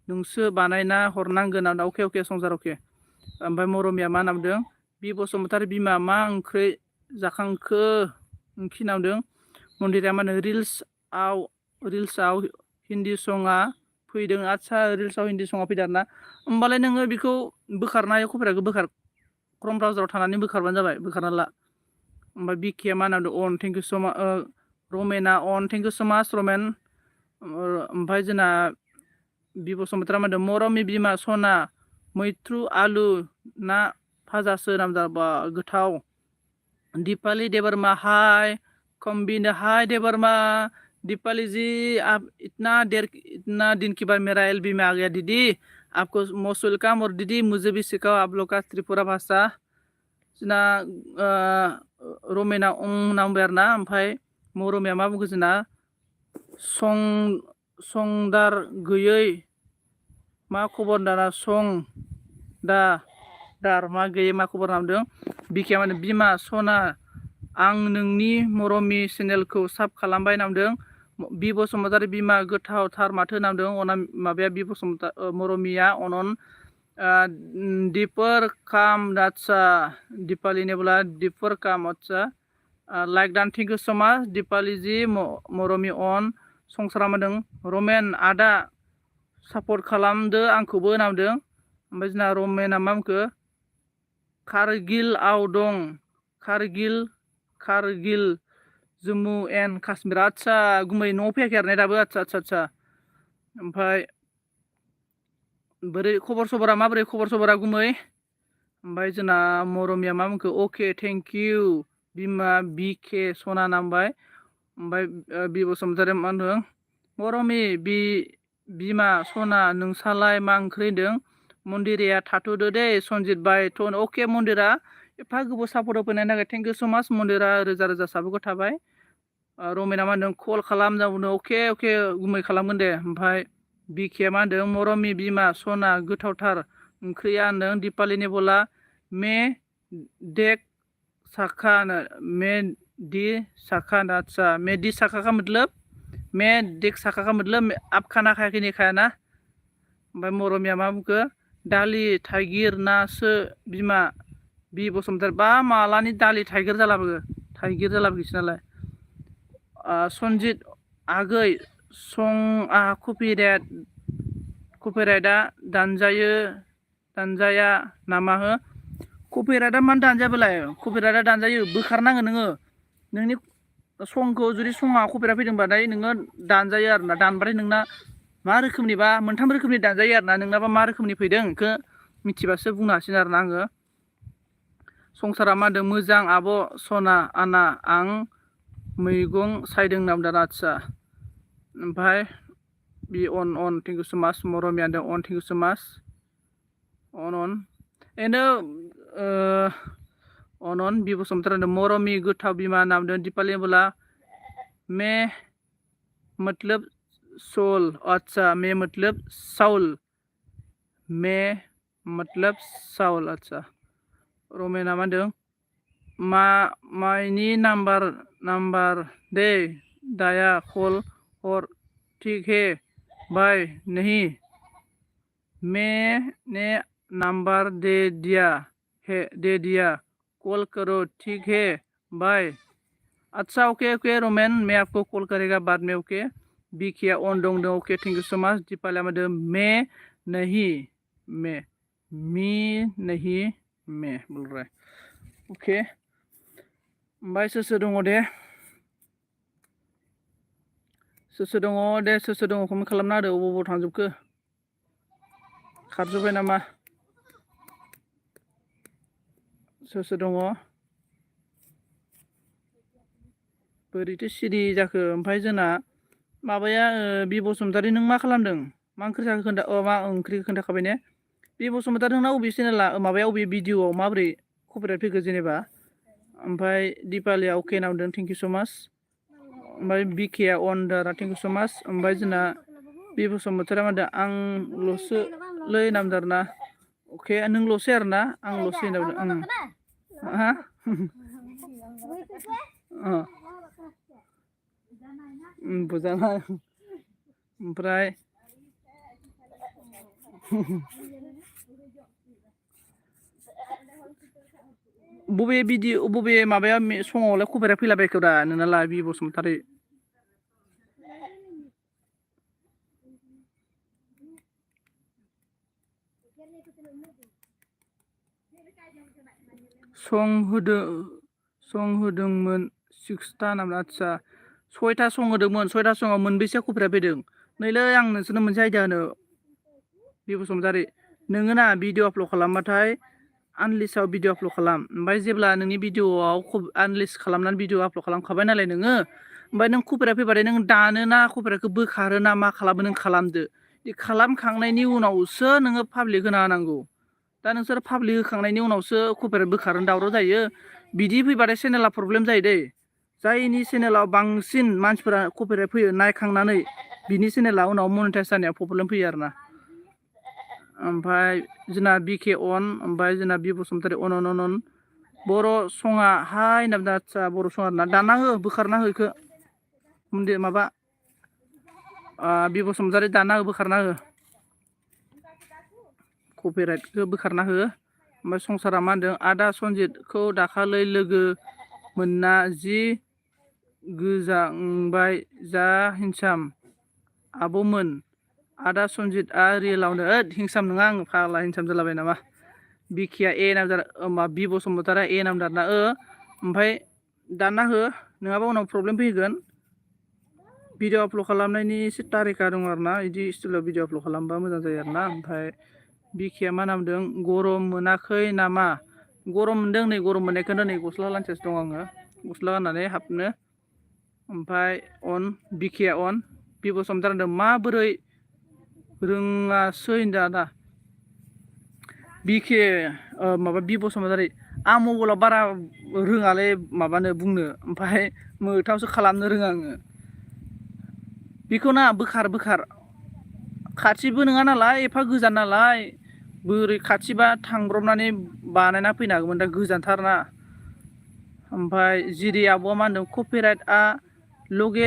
[SPEAKER 1] नोंसो बानायना हरनांगोन अके संसार अके ओमफ्राय मरमिया मा नामदों बि बसुमतारी बिमा मा ओंख्रि जाखांखो ओंख्रि नामदों मन्दिरा मा होनो रिल्सआव हिन्दी सङा फैदों आदसा रिल्सआव हिन्दी सङा फैदों आरोना होमबालाय नोङो बेखौ बोखारनो हायो कपिराइटखौ बोखार क्रम ब्राउजाराव थानानै बोखारबानो जाबाय बोखारना ला ओमफ्राय बिकेया मा नामदों अन थेंक इउ सो माच रमेना अन थेंक इउ सो माच रमेन ओमफ्राय जोंना बि बसुमतारा मा होनदों मरमि बिमा सना मैथ्रु आलु ना भाजासो नामजाबा गोथाव दीपाली देवर्मा हाय कम्बिन हाय देवर्मा दीपाली जी आप इतना दिन के बाद मेरा एलबी में आ गया दीदी आपको मोस्ट वेलकम और दीदी मुझे भी सिखाओ आप लोग का त्रिपुरा भाषा जोंना रमेना नांबाय आरोना ओमफ्राय मरमिया मा बुंखो जोंना संदार गैयै मा खबर दाना दार मा गैयै मा खबर नामदों बिकेया माने बिमा सना आं नोंनि मरमि चेनेलखौ साब खालामबाय नामदों बि बसुमतारी बिमा गोथावथार माथो नामदों माबाया बि बसुमतारी मरमिया अनन दीपर काम आदसा दीपाली नेबला दीपर काम आदसा लाइक डान थेंक इउ सो माच दीपाली जी मरमि अन संसारा मादों रमेन आदा सापर्ट खालामदो आंखौबो नामदों ओमफ्राय जोंना रमेना मा बुंखो कारगिलआव दं कारगिल जम्मु एन्ड काश्मीर आदसा गुमै न'आव फैयाखै आरो दाबो आदसा ओमफ्राय बोरै खबर सबरा गुमै ओमफ्राय जोंना मरमिया मा बुंखो अके थेंक इउ बिमा बिके सना नामबाय ओमफ्राय बि बसुमतारी मा होनदों मरमि बिमा सना नोंसालाय मा ओंख्रि होनदों मन्दिराया थाथ'दो दे सनजित बाय अके मन्दिरा एफा गोबाव सापर्ट होफैनायनि थाखाय थेंक इउ सो माच मन्दिरा रोजा साबायखर थाबाय रमेना मा होनदों कल खालाम जाबोनो अके गुमै खालामगोन दे ओमफ्राय बिकेया मा होनदों मरमि बिमा सना गोथावथार ओंख्रिया होनदों दीपालिनि बोला मे देख साखा आदसा मे दी साखा का मतलब मे देख साखा का मतलब आप खाना खायाखै नहीं खाया ना ओमफ्राय मरमिया मा बुंखो दालि थाइगिर नासो बिमा बि बसुमतारी बा मालानि दालि थाइगिर जालाबोगोसो नालाय सनजित आगै कपिराइटआ दानजाया नामा हो कपिराइटआ मानो दानजायाबालाय कपिराइटआ दानजायो बोखारनांगोन नोङो नोंनि संखौ जुदि सङा कपिराइट फैदोंबाथाय नोङो दानजायो आरोना दानबाथाय नोंना मा रोखोमनिबा मोनथाम रोखोमनि दानजायो आरोना नोंनाबा मा रोखोमनि फैदों बेखौ मिथिबासो बुंनो हासिगोन आरोना आङो संसारा मा होनदों मोजां आब' सना आना आं मैगं सायदों नामदों आदसा ओमफ्राय बि अन थेंक इउ सो माच मरमिया होनदों अन थेंक इउ सो माच अन बि बसुमतारी होनदों मरमि गोथाव बिमा नामदों दीपाली बोला मे मतलब सोल आदसा मे मतलब साउल आदसा रमेना मा होनदों माइनि नाम्बार दे दाया कल हर ठीक है बाय नहीं मैंने नंबर दे दिया कॉल करो ठीक है बाय अच्छा ओके रोमेन मैं आपको कॉल करेगा बाद में ओके बिकिया ऑन दं okay thank you so much Deepali मत मैं नहीं बोल रहा है ओके ओमफ्राय सोर दङ दे कमेन्ट खालामना होदो अबाव थांजोबखो खारजोब्बाय नामा सोर दङ बोरैथो सिरि जाखो ओमफ्राय जोंना माबाया बि बसुमतारी नों मा खालामदों मा ओंख्रि जाखो मा ओंख्रि खोन्थाखाबाय ने बि बसुमतारी नोंना अबे चेनेला माबाया अबे भिडिअआव माबोरै कपिराइट फैखो जेनेबा ओमफ्राय दीपालिया अके नामदों थेंक इउ सो माच ओमफ्राय बिकेआ अन दारा थेंक इउ स' माच ओमफ्राय जोंना बि बसुमतारी मा होनदों आंल'सो लै नामदार ना अके नोंल'सै आरो ना आंल'सै होनदों हा बुजानाय ओमफ्राय बबे माबाया सङावलाय खबरा फैलाबायखो दा नोंनालाय बि बसुमतारी सं होदोंमोन 6था नामा आदसा 6था सं होदोंमोन 6था सङाव मोनबेसे खबरा फैदों नैलै आं नोंसोरनो मोनसे आयदा होनो बि बसुमतारी नोङो ना भिडिअ आपल'ड खालामबाथाय आनलिस्टआव भिडिअ आपल'ड खालाम ओमफ्राय जेब्ला नोंनि भिडिअआव आनलिस्ट खालामनानै भिडिअ आपल'ड खालामखाबाय नालाय नोङो ओमफ्राय नों कपिराइट फैबाथाय नों दानो ना कपिराइटखौ बोखारो ना मा खालामो नों खालामदो बे खालामखांनायनि उनावसो नोङो पाब्लिक होना होनांगौ दा नोंसोर पाब्लिक होखांनायनि उनावसो कपिराइट बोखारनो दावराव जायो बिदि फैबाथाय चेनेला प्रब्लेम जायो दै जायनि चेनेलाव बांसिन मानसिफोरा कपिराइट फैयो नायखांनानै बिनि चेनेला उनाव मनिटाइज जानायाव प्रब्लेम फैयो आरोना ओमफ्राय जोंना बिके अन ओमफ्राय जोंना बि बसुमतारी अन बर' सङा हाय होनना बुंदों आदसा बर' सङा आरोना दानना हो बोखारना हो इखौ माबा बि बसुमतारी दानना हो बोखारना हो कपिराइटखौ बोखारना हो ओमफ्राय संसारा मा होनदों आदा सनजितखौ दाखालै लोगो मोनना जि गोजांबाय जा हिंसाम आब'मोन आदा सनजितआ रियेलावनो हिंसाम नङा आं फाग्ला हिंसाम जालाबाय नामा बिकेआ ए नामदार बि बसुमतारी ए नामदारना ओमफ्राय दानना हो नङाबा उनाव प्रब्लेम फैगोन भिडिअ आपल'ड खालामनायनि एसे तारिखा दं आरोना बिदि स्टाइलाव भिडिअ आपल'ड खालामबा मोजां जायो आरोना ओमफ्राय बिकेआ मा नामदों गरम मोनाखै नामा गरम मोनदों नै गरम मोननायखौनो नै गस्ला लांथियासो दं आङो गस्ला गाननानै हाबनो ओमफ्राय अन बिकेआ अन बि बसुमतारी होनदों माबोरै रोङासै होनदों आदा बिके माबा बि बसुमतारी आं मबाइलाव बारा रोङालै माबानो बुंनो ओमफ्राय मोगथाङावसो खालामनो रोङा आङो बेखौ ना बोखार खाथिबो नङा नालाय एफा गोजान नालाय बोरै खाथिबा थांब्रबनानै बानायना फैनो हागौमोन दा गोजानथारना ओमफ्राय जिरि आब'आ मा होनदों कपिराइटआ लगे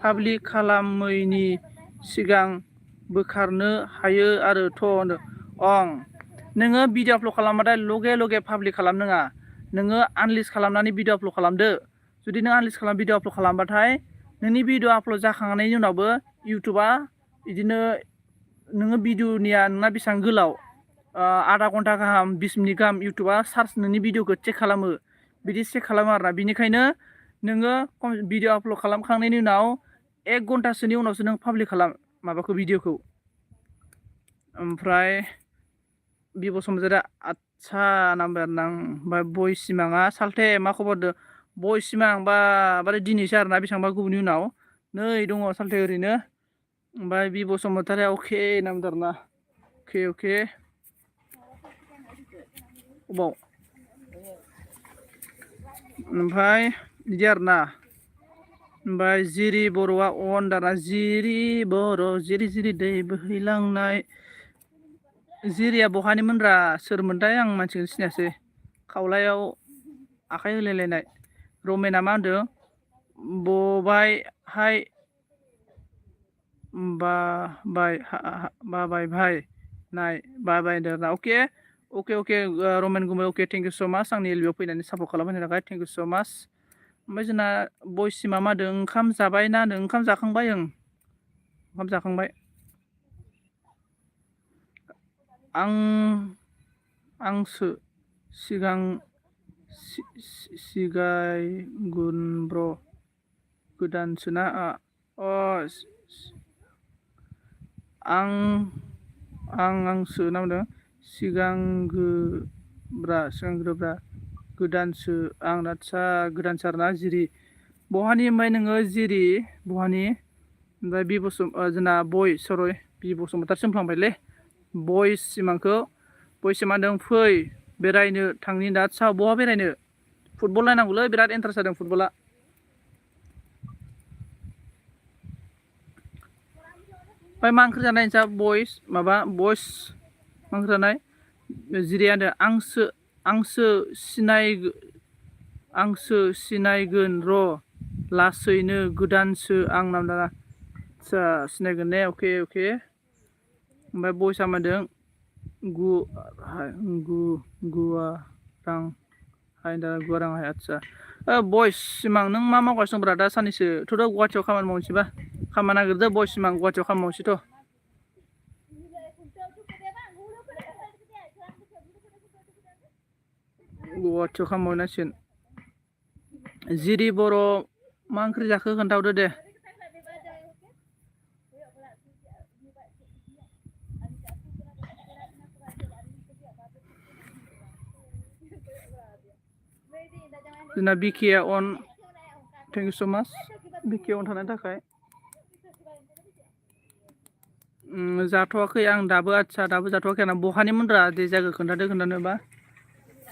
[SPEAKER 1] पाब्लिक खालामैनि सिगां बोखारनो हायो आरो थ' नोङो भिडिअ आपल'ड खालामबाथाय लगे पाब्लिक खालामनाङा नोङो आनलिस्ट खालामनानै भिडिअ आपल'ड खालामदो जुदि नों आनलिस्ट खालाम भिडिअ आपल'ड खालामबाथाय नोंनि भिडिअ आपल'ड जाखांनायनि उनावबो इउटुबा बिदिनो नोङो भिडिअनिया नोंना बेसेबां गोलाव आधा घन्टा गाहाम 20 मिनिट गाहाम इउटुबा सार्च नोंनि भिडिअखौ चेक खालामो बिदि चेक खालामो आरोना बिनिखायनो नोङो भिडिअ आपल'ड खालामखांनायनि उनाव 1 घन्टासोनि उनावसो नों पाब्लिक खालाम माबाखौ भिडिअखौ ओमफ्राय बि बसुमतारी आदसा नाम्बार ओमफ्राय बय सिमाङा सालथे मा खबर दो बय सिमां बारे दिनैसो आरोना बेसेबांबा गुबुननि उनाव नै दङ सालथे ओरैनो ओमफ्राय बि बसुमतारी अके नामदारना अके अबाव ओमफ्राय बिदि आरोना ओमफ्राय जिरि बर'आ अन दाना जिरि बर' जिरि दै बोहैलांनाय जिरिया बहानिमोनरा सोरमोनथाय आं मानसिखौनो सिनायासै खावलायाव आखाइ होलायलायनाय रमेना मा होनदों बबायहाय बाबाय भाइ नाय बाबाय होनदों अके रमेन गुमै अके थेंक इउ स' माच आंनि एलबिआव फैनानै सापर्ट खालामनायनि थाखाय थेंक इउ स' माच ओमफ्राय जोंना बयसिमा मा होनदों ओंखाम जाबाय ना होनदों ओंखाम जाखांबाय ओंखाम जाखांबाय आंसो सिगायगुनब्र गोदानसोना आंसो ना बुंदों सिगांग्रोब्रा गोदानसो आं आदसा गोदानसो आरोना जिरि बहानि ओमफ्राय नोङो जिरि बहानि ओमफ्राय जोंना बि बसुमतारी सोंफ्लांबायलै बय सिमा होनदों फै बेरायनो थांनि दा आदसा बहा बेरायनो फुटबल नायनांगौलै बिराद इन्टारेस्ट जादों फुटबला ओमफ्राय मा ओंख्रि जानाय नोंसा बयस माबा बयस मा ओंख्रि जानाय जिरिया होनदों आंसो सिनायगोन र' लासैनो गोदानसो आं नामदाना आदसा सिनायगोन ने अके ओमफ्राय बयसा मादों गुवारां हाय आदसा बयस सिमां नों मा मावगासिनो दं ब्रा दा साननैसो थ' गुवाहाटियाव खामानि मावनोसैबा खामानि नागिरदो बयस सिमां गुवाहाटियाव खामानि मावनोसैथ' गुवाहाटियाव खामानि मावनांसिगोन जिरि बर' मा ओंख्रि जाखो खोन्थाहरदो दे जोंना बिकेआ अन थेंक इउ स' माच बिके अन थानायनि थाखाय जाथ'वाखै आं दाबो आदसा दाबो जाथ'वाखै आं बहानिमोन रा दे जायगा खोन्थानोबा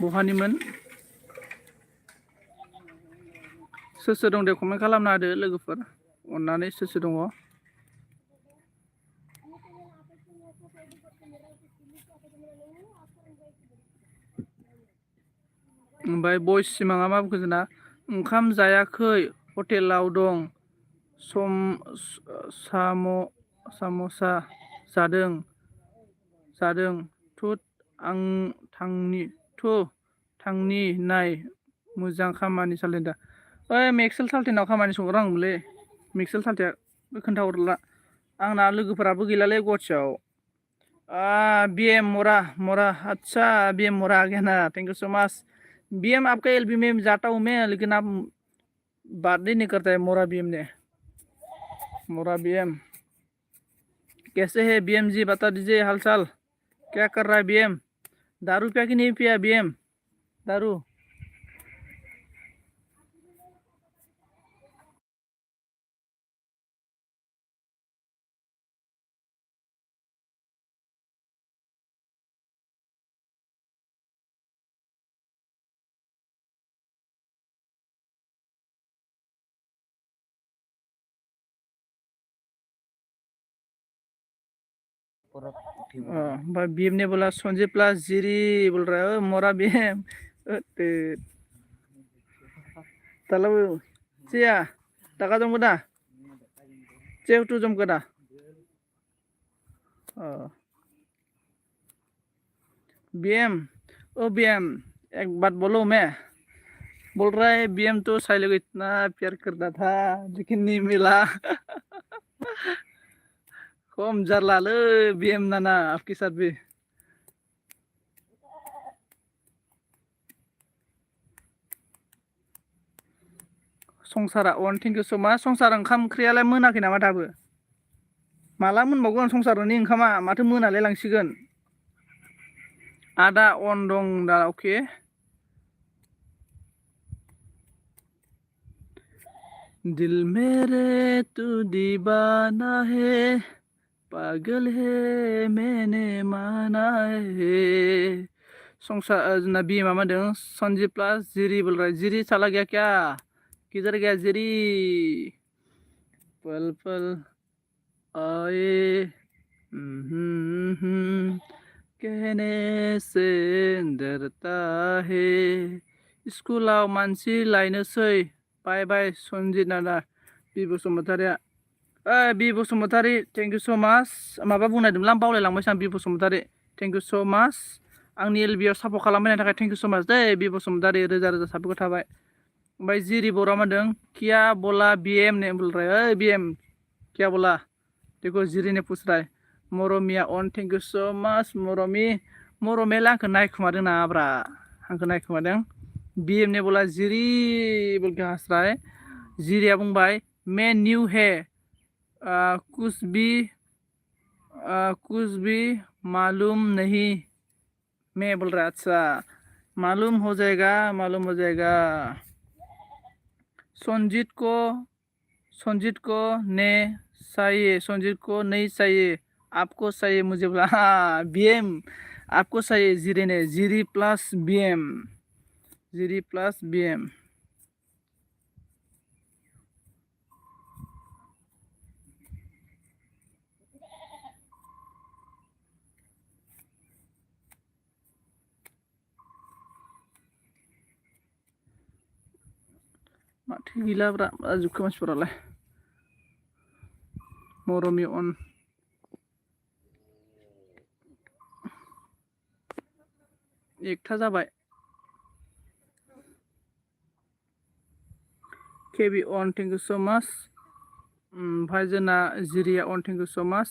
[SPEAKER 1] बहानिमोन सोर दं दे कमेन्ट खालामना होदो लोगोफोर अननानै सोर दङ ओमफ्राय बयस सिमाङा मा बुंखो जोंना ओंखाम जायाखै हटेलाव दं साम'सा जादों आं थांनि नाय मोजां खामानि सालिदा ओइ मेक्सेल साल्टेनाव खामानि संग्रा आंमोनलै मेक्सेल साल्टेया खोन्थाहरला आंना लोगोफोराबो गैलालै गुवाहाटियाव BM मोरा अच्छा BM मोरा आ गया ना thank you so much BM आपका LB में जाता हूँ मैं लेकिन आप बात नहीं करता है मोरा BM कैसे है BM जी बता दीजिए हालचाल क्या कर रहा है BM दारू पिया कि नहीं पिया BM दारू भाई BM ने बोला संजीव प्लस जीरी बोल रहा है मोरा BM तालाब चिया टाका जम गदा चेव टू जम गदा BM BM एक बात बोलो मैं बोल रहा है BM तो साइले को इतना प्यार करता था लेकिन नहीं मिला कम जरला ले BM नाना आपके साथ भी संसारा अन थेंक इउ स' माच संसार ओंखाम ओंख्रियालाय मोनाखै नामा दाबो माला मोनबावगोन संसारनि ओंखामा माथो मोनालाय लांसिगोन आदा अन दं दा अके दिल मेरे तू दीवाना है पागल है मैंने माना है संसार जोंना BM मा होनदों संजीव प्लस जिरी बोल रहा है जिरी साला गया क्या किधर गया जिरी पल पल आए कहने से डरता है स्कुलाव मानसि लायनोसै बाय बाय सनजित नाना बि बसुमतारिया बि बसुमतारि थेंक इउ स' माच माबा बुंनायदोंमोन आं बावलायलांबायसो आं बि बसुमतारि थेंक इउ स' माच आंनि LBआव सापर्ट खालामनायनि थाखाय थेंक इउ स' माच दै बि बसुमतारि रोजा रोजा साबायखर थाबाय ओमफ्राय जिरि बर'आ मा होनदों किया बोला BM ने बोल रहा है BM क्या बोला देखो जिरि ने पूछ रहा है मरमिया अन थेंक इउ स' माच मरमेला आंखौ नायखुमादों नाब्रा आंखौ नायखुमादों BM ने बोला जिरि बोल के हंस रहा है जिरिया बुंबाय मैं न्यू है कुछ भी मालूम नहीं मैं बोल रहा अच्छा मालूम हो जाएगा संजीत को नहीं चाहिए आपको चाहिए मुझे बोला हाँ BM आपको चाहिए जिरी ने जिरी प्लस BM जिरि प्लास BM माथो गैलाब्रा जोबखो मानसिफोरालाय मरमि अन एकथा जाबाय केबि अन थेंक इउ सो माच ओमफ्राय जोंना जिरिया अन थेंक इउ सो माच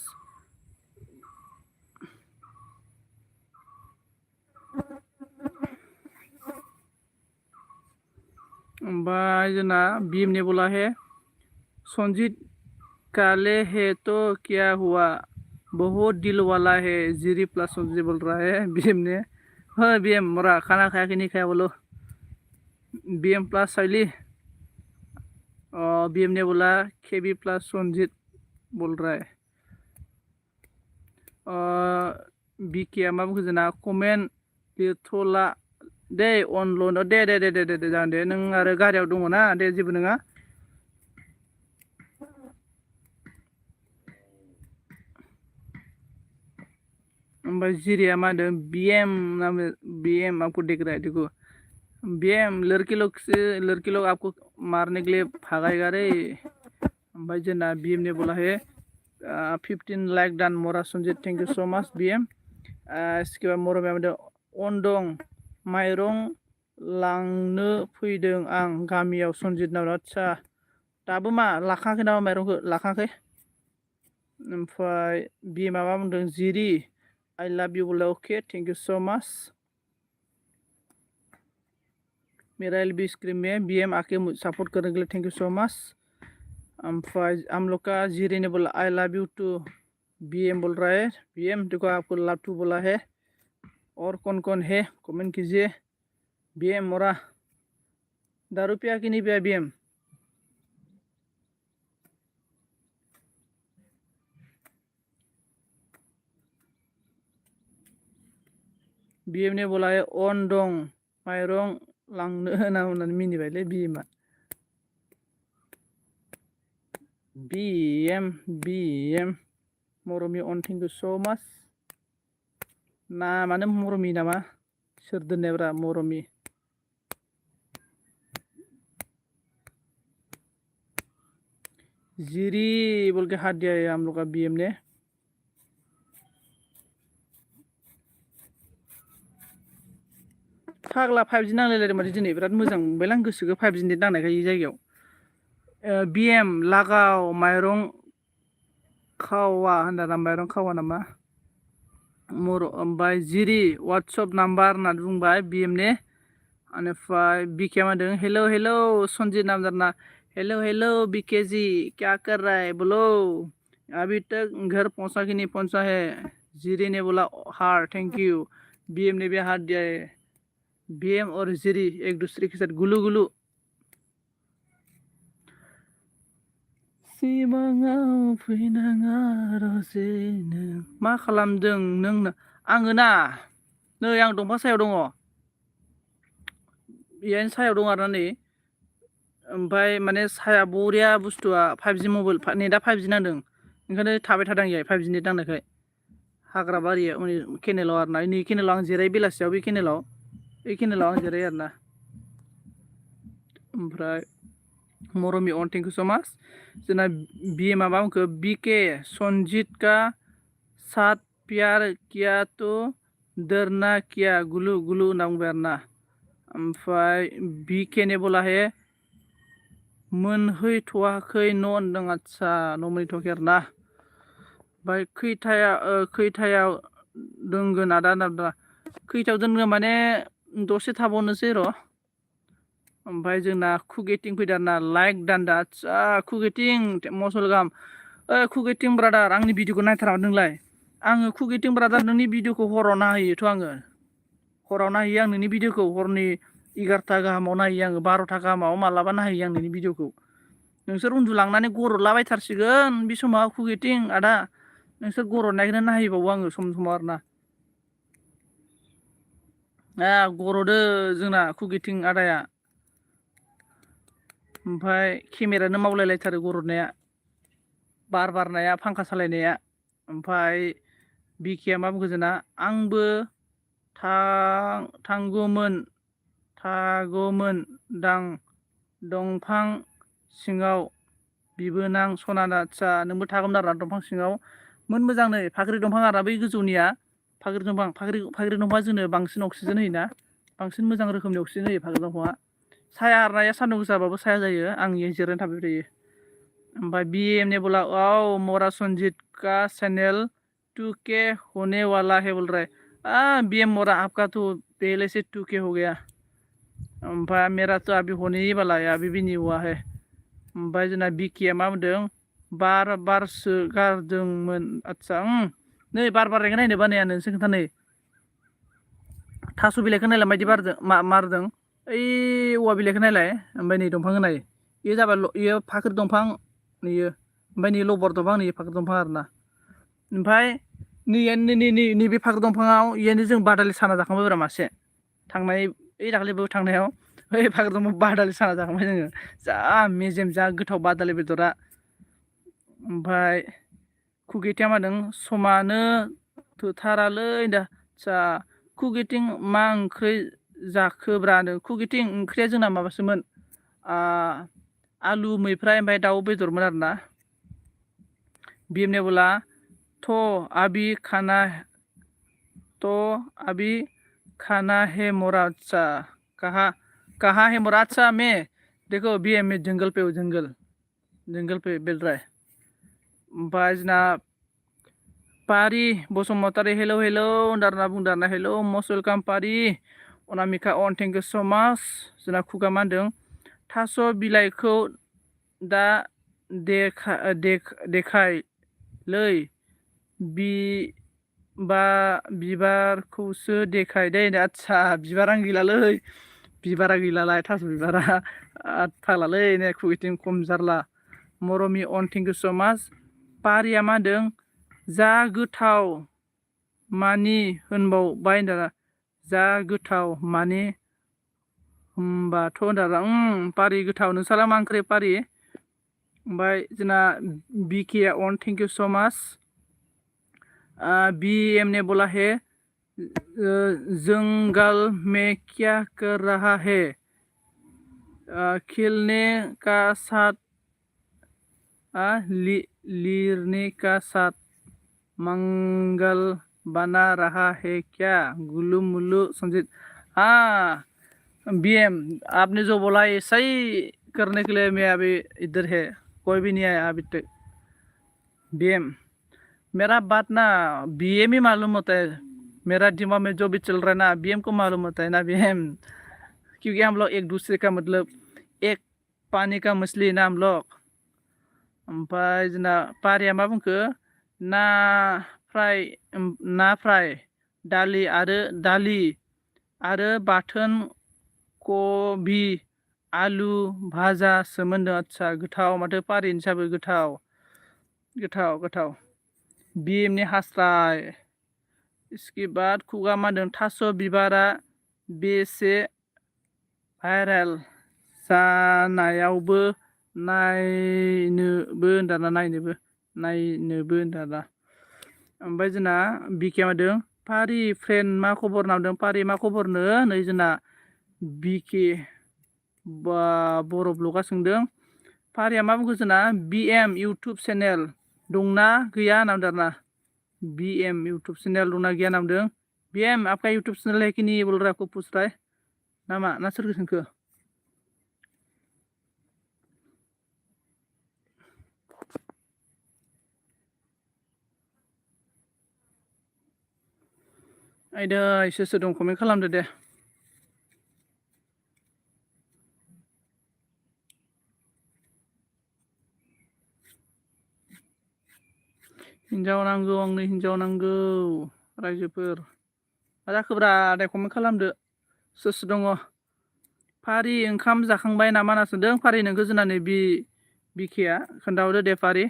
[SPEAKER 1] ओमफ्राय जोंना BM ने बोला है संजीत काले है तो क्या हुआ बहुत दिल वाला है जिरी प्लस संजीत बोल रहा है BM ने हाँ BM मोरा खाना खाया कि नहीं खाया बोलो BM प्लस शैली BM ने बोला KB प्लस संजीत बोल रहा है BK मा बुंखो जोंना कमेन्ट लिरथ'ला दे अनल' दे जागोन दे नों आरो गारियाव दङ ना दे जेबो नङा ओमफ्राय जिरिया मा होनदों BM आपको देख रहा है देखो BM लड़की लोग आपको मारने के लिए भागेगा रे ओमफ्राय जोंना BM ने बोला है 15 लाइक डान मोरा Sanjeet thank you so much BM इसके बाद मोरा में अन दं माइरं लांनो फैदों आं गामियाव संजीत नाव आदसा दाबो मा लाखाङाखै नामा माइरंखौ लाखाङाखै ओमफ्राय BM मा बुंदों जिरि I love you बोला okay thank you so much मेरा LB स्क्रीन में BM आके सपोर्ट करने के लिए थैंक यू सो मच हम लोग का जिरी ने बोला I love you too BM बोल रहा है BM देखो आपको लव टू बोला है और कौन कौन है कमेंट कीजिए BM मोरा दारू पिया कि नहीं पिया BM BM ने बोला है अन दं माइरं लांनो होननानै मिनिबायलै BM मरमि अन थेंक यू सो मच नामानो मरमि नामा सोर दोननायब्रा मरमि जिरी बोल के हाथ दिया है हम लोग का BM ने फाग्ला 5G नांलायलायदों माथो दिनै बिराद मोजां मोनबायलां गोसोखौ 5G नेट नांनायखाय ई जायगायाव BM लागाव माइरं खावा होनना माइरं खावा नामा ओमफ्राय जिरि वाट्सएप नाम्बार होननानै बुंबाय BM ने बेनिफ्राय BK मा होनदों हेलो संजीत नामदारना हेलो BK जी क्या कर रहा है बोलो अभी तक घर पहुंचा कि नहीं पहुंचा है जिरी ने बोला हार्ट थैंक यू BM ने भी हार्ट दिया है BM और जिरी एक दूसरे के साथ गुलु सिमाङाव फैनाङा रजेनो मा खालामदों नों आङो ना नै आं दंफां सायाव दङ बेहायनो सायाव दं आरोना नै ओमफ्राय माने साया बरिया बुस्थुआ 5G मबाइल नेटआ 5G नांदों ओंखायनो थाबाय थादों आं 5G नेट नांनायखाय हाग्रा बारिया केनेलाव आरोना नै केनेलाव आं जिरायो बेलासियाव बे केनेलाव आं जिरायो आरोना ओमफ्राय मरमि अन थैंक यू सो मच जोंना BM माबा बुंखो BK संजीत का साथ प्यार किया तो डरना किया गुलु होनना बुंबाय आरोना ओमफ्राय BK ने बोला है मोनहैथ'वाखै न' होनदों आदसा न' मोनहैथ'वाखै आरोना ओमफ्राय खैथायाव दोनगोन आदा होनना खैथायाव दोनगोन माने दसे थाबावनोसै र' ओमफ्राय जोंना खुगेटिं फैदों आरोना लाइक दान्दा आदसा खुगेटिं मसल गाहाम खुगेटिं ब्रादार आंनि भिडिअखौ नायथारा नोंलाय आङो खुगेटिं ब्रादार नोंनि भिडिअखौ हराव नायहैयोथ' आङो हराव नायहैयो आं नोंनि भिडिअखौ हरनि 11ता गाहामाव नायहैयो आङो 12ता गाहामाव मालाबा नायहैयो आं नोंनि भिडिअखौ नोंसोर उन्दुलांनानै गरदलाबायथारसिगोन बे समाव खुगेटिं आदा नोंसोर गरदनायखौनो नायहैबावो आङो सम आरोना गर'दो जोंना कुगिथिं आदाया ओमफ्राय केमेरानो मावलायलायथारो गर'दनाया बार बारनाया फांखा सालायनाया ओमफ्राय बिकिया मा बुंखो जोंना आंबो थागौमोन दां दंफां सिङाव बिबोनां सनाना आदसा नोंबो थागौमोन आरोना दंफां सिङाव मोजां नै फाख्रि दंफां आरोना बै गोजौनिया फाख्रि दंफाङा जोंनो बांसिन अक्सिजेन होयोना बांसिन मोजां रोखोमनि अक्सिजेन होयो फाख्रि दंफाङा साया आरनाया सान्दुं गोसाबाबो साया जायो आं इयाव जिरायना थाबाय थायो ओमफ्राय BM ने बोला आओ मोरा संजीत का चैनल 2K होने वाला है बोल रहा है BM मोरा आपका तो पहले से 2K हो गया ओमफ्राय मेरा तो अभी होने ही वाला है अभी भी नहीं हुआ है ओमफ्राय जोंना बिकिया मा बुंदों बारसो गारदोंमोन आदसा नै बार बारनायखौ नायनो बानाया नोंसो खोन्था नै थास' बिलाइखौ नायलाय मायदि मारदों ओइ औवा बिलाइखौ नायलाय ओमफ्राय नै दंफांखौ नाय इयो जाबाय इयो फाख्रि दंफां नैयो ओमफ्राय नै लबर दंफां नै फाख्रि दंफां आरोना ओमफ्राय नैबे फाख्रि दंफाङाव इयानो जों बादालि साना जाखांबाय मासे थांनाय ओइ दाखालिबो थांनायाव ओइ फाख्रि दंफां बादालि साना जाखांबाय जोङो जा मेजेम जा गोथाव बादालि बेदरा ओमफ्राय कुगिथिया मादों समानो थोथारालै दा आदसा कुगिथिं मा ओंख्रि जाखोब्रानो कुगिथिं ओंख्रिया जोंना माबासोमोन आलु मैफ्राय ओमफ्राय दाउ बेदरमोन आरोना BM ने बोला तो अभी खाना है मोरा अच्छा कहाँ है मोरा अच्छा मैं देखो BM में जंगल पे बेल रहा है ओमफ्राय जोंना पारि बसुमतारी हेलौ होनना बुंदारना हेलौ मस्ट वेलकाम पारि अनामिका अन थेंक इउ सो माच जोंना खुगा मा होनदों थास' बिलाइखौ दा देखायलै बिबारखौसो देखाय दे आदसा बिबारा गैलालै बिबारालाय थास' बिबारा फाग्लालै ने कुगिथिं खम जारला मरमि अन थेंक इउ सो माच पारिया मा होनदों जा गोथाव मानि होनबावबाय होनदों जा गोथाव मानि होमबाथ' होनदों पारि गोथाव नोंस्रालाय मा ओंख्रि पारि ओमफ्राय जोंना बिकेया अन थेंक इउ सो माच BM ने बोला है जंगल में क्या कर रहा है खिलने का साथ लिरने का साथ मंगल बना रहा है क्या गुल्लू मुल्लू संजीत BM आपने जो बोला है सही करने के लिए मैं अभी इधर है कोई भी नहीं आया अभी तक BM मेरा बात ना BM ही मालूम होता है मेरा दिमाग में जो भी चल रहा है ना BM को मालूम होता है ना BM क्योंकि हम लोग एक दूसरे का मतलब एक पानी का मछली ना हम लोग ओमफ्राय जोंना पारिया मा बुंखो ना फ्राय दालि आरो बाथोन कबि आलु भाजा सोमोन्दो आदसा गोथाव माथो पारिनि हिसाबै गोथाव BM ने हास्राय इसके बाद खुगा मा होनदों थास' बिबारा बेसे भाइरेल जानायावबो नायनोबो होनदाना ओमफ्राय जोंना बिके मादों पारि फ्रेन्ड मा खबर नामदों पारि मा खबरनो नै जोंना बिके बर' ब्लगा सोंदों पारिया मा बुंखो जोंना BM इउटुब चेनेल दंना गैया नामदों आरोना BM यूट्यूब चैनल दंना गैया नामदों BM आपका यूट्यूब चैनल है कि नहीं बोल रहा है आपको पूछ रहा है नामा ना सोरखौ सोंखो आयदै सोर दं कमेन्ट खालामदो दे हिन्जाव नांगौ आंनो हिन्जाव नांगौ रायजोफोर मा जाखोब्रा दे कमेन्ट खालामदो सोर दङ पारि ओंखाम जाखांबाय नामा होनना सोंदों पारि नोंखौ जोंना नै बिकेया खोन्थाहरदो दे पारि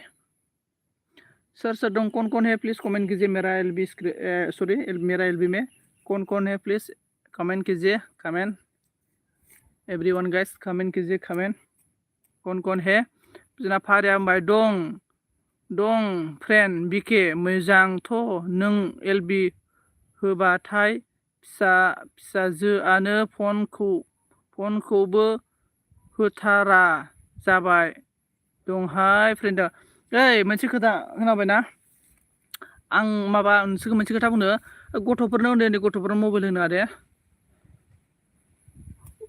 [SPEAKER 1] सोर दं कौन है प्लीज कमेंट कीजिए मेरा LB में कौन है प्लीज कमेंट कीजिए कमेंट एवरीवन गाइस कमेंट कीजिए कमेंट कौन है जोंना फारिया होनबाय दं फ्रेन्ड बिके मोजांथ' नों एलबि होबाथाय फिसाजोआनो फनखौबो होथारा जाबाय दंहाय फ्रेन्डआ ओइ मोनसे खोथा खोनाबायना आं माबा नोंसोरखौ मोनसे खोथा बुंनो गथ'फोरनो उन्दै गथ'फोरनो मबाइल होनो दे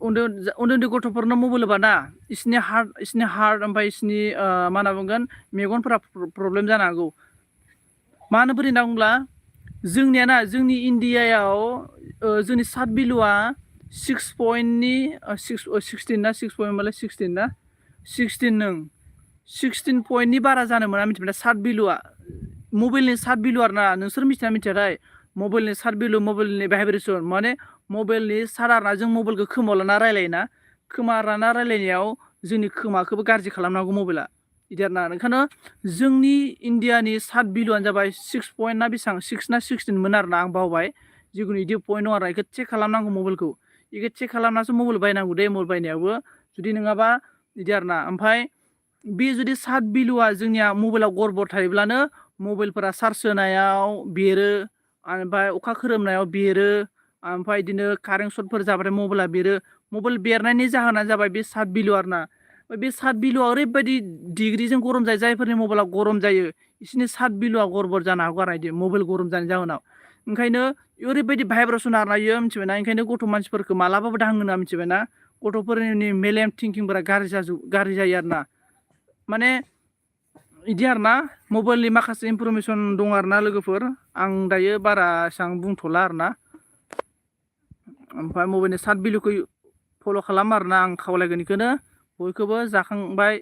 [SPEAKER 1] उन्दै गथ'फोरनो मबाइल होबा ना इसनि हार्ट ओमफ्राय इसनि मा होनना बुंगोन मेगनफोरा प्रब्लेम जानो हागौ मानो बोरै होनना बुंब्ला जोंनियाना जोंनि इण्डियायाव जोंनि सात बिलुआ 6 पइन्टनि 16 ना 6 पइन्ट मालाय 16 ना 16 नों 16 पइन्टनि बारा जानो मोना मिथिबाय सात बिलुआ मबाइलनि सात बिलु आरोना नोंसोर मिथिना मिथियाथाय मबाइलनि सात बिलु मबाइलनि भाइब्रेसन माने मबाइलनि सात आरोना जों मबाइलखौ खोमायाव लाना रायलायोना खोमा लाना रायलायनायाव जोंनि खोमाखौबो गाज्रि खालामनांगौ मबाइला बिदि आरोना ओंखायनो जोंनि इण्डियानि सात बिलुआनो जाबाय 6 पइन्ट ना बेसेबां 6 ना 16 मोन आरोना आं बावबाय जिखुनु बिदि पइन्ट दं आरो बेखौ चेक खालामनांगौ मबाइलखौ बेखौ चेक खालामनासो मबाइल बायनांगौ दे मबाइल बायनायावबो जुदि नङाबा बिदि आरोना ओमफ्राय बे जुदि सात बिलुआ जोंनिया मबाइलाव गरबर थायोब्लानो मबाइलफोरा चार्ज होनायाव बेरो ओमफ्राय अखा खोरोमनायाव बेरो ओमफ्राय बिदिनो कारेन्ट सर्टफोर जाबाथाय मबाइला बेरो मबाइल बेरनायनि जाहोना जाबाय बे सात बिलु आरोना बे सात बिलुआ ओरैबायदि डिग्रिजों गरम जायो जायफोरनि मबाइला गरम जायो बिसोरनि सात बिलुआ गरबर जानो हागौ आरो बिदि मबाइल गरम जानायनि जाहोनाव ओंखायनो ओरैबायदि भाइब्रेसन आरोना इयो मिथिबायना ओंखायनो गथ' मानसिफोरखौ मालाबाबो दांहोना मिथिबायना गथ'फोरनि मेलेम थिंकिंफोरा गाज्रि जायो आरोना माने बिदि आरोना मबाइलनि माखासे इनफरमेसन दं आरोना लोगोफोर आं दायो बारा एसेबां बुंथ'ला आरोना ओमफ्राय मबाइलनि सात बिलुखौ फल' खालाम आरोना आं खावलायगोन बेखौनो बयखौबो जाखांबाय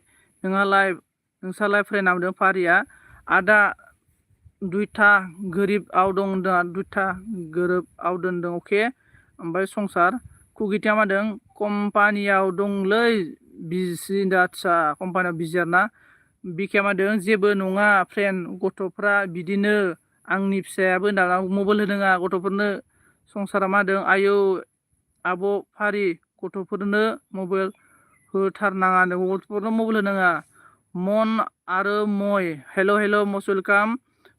[SPEAKER 1] नोंसालाय फ्रेन्ड नामदों फारिया आदा दुइथा गोरिबआव दं दुइथा गोरिबआव दोनदों अके ओमफ्राय संसार कुगिथिया मादों कम्पानियाव दंलै बिजि आदसा कम्पानियाव बिजि आरोना बिखे मादों जेबो नङा फ्रेन्ड गथ'फ्रा बिदिनो आंनि फिसायाबो दाना मबाइल होदोङा गथ'फोरनो संसारा मादों आयौ आब' फारि गथ'फोरनो मबाइल होथारनाङानो गथ'फोरनो मबाइल होनाङा मन आरो मय हेल' मस्ट वेलकाम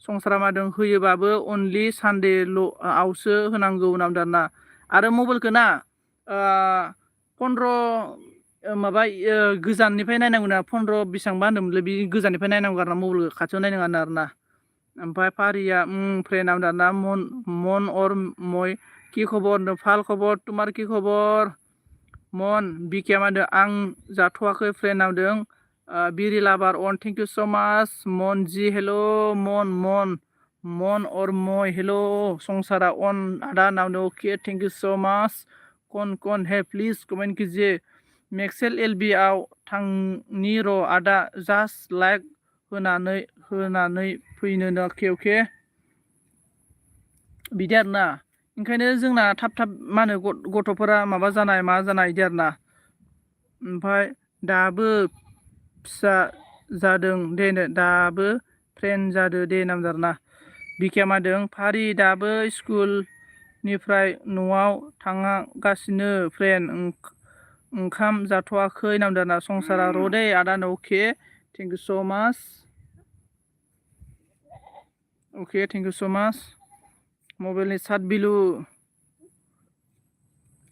[SPEAKER 1] संसारा मादों होयोबाबो अनलि सानडेआवसो होनांगौ नामदारना आरो मबाइलखौ ना 15 माबा गोजाननिफ्राय नायनांगौ ना 15 बेसेबांबा होनदोंमोनलै बे गोजाननिफ्राय नायनांगौ आरोना मबाइलखौ खाथियाव नायनाङा आरोना ओमफ्राय फारिया फ्रेन्ड नामदारना मन और मय কি খবর ভাল খবর তোমার কি খবর मन बिके मादों आं जाथ'वाखै फ्रेन्ड नामदों बिरि लाभार अन थेंक इउ स' माच मन जी हेल' मन और मय हेल' संसारा अन आदा नामदों अके थेंक इउ स' माच कौन है प्लिज कमेन्ट कीजिए मेक्सेल एलबि आव थांनि र' आदा जास्ट लाइक होनानै फैनो अके बिदि आरोना ओंखायनो जोंना थाब मा होनो गथ'फोरा माबा जानाय मा जानाय बिदि आरोना ओमफ्राय दाबो फिसा जादों दे दाबो फ्रेन्ड जादों दे नामदारना बिखे मादों फारि दाबो स्कुलनिफ्राय न'आव थांगासिनो फ्रेन्ड ओंखाम जाथ'वाखै नामदारना संसारा र' दे आदा अके थेंक इउ स' माच अके थेंक इउ स' माच मबाइलनि सात बिलु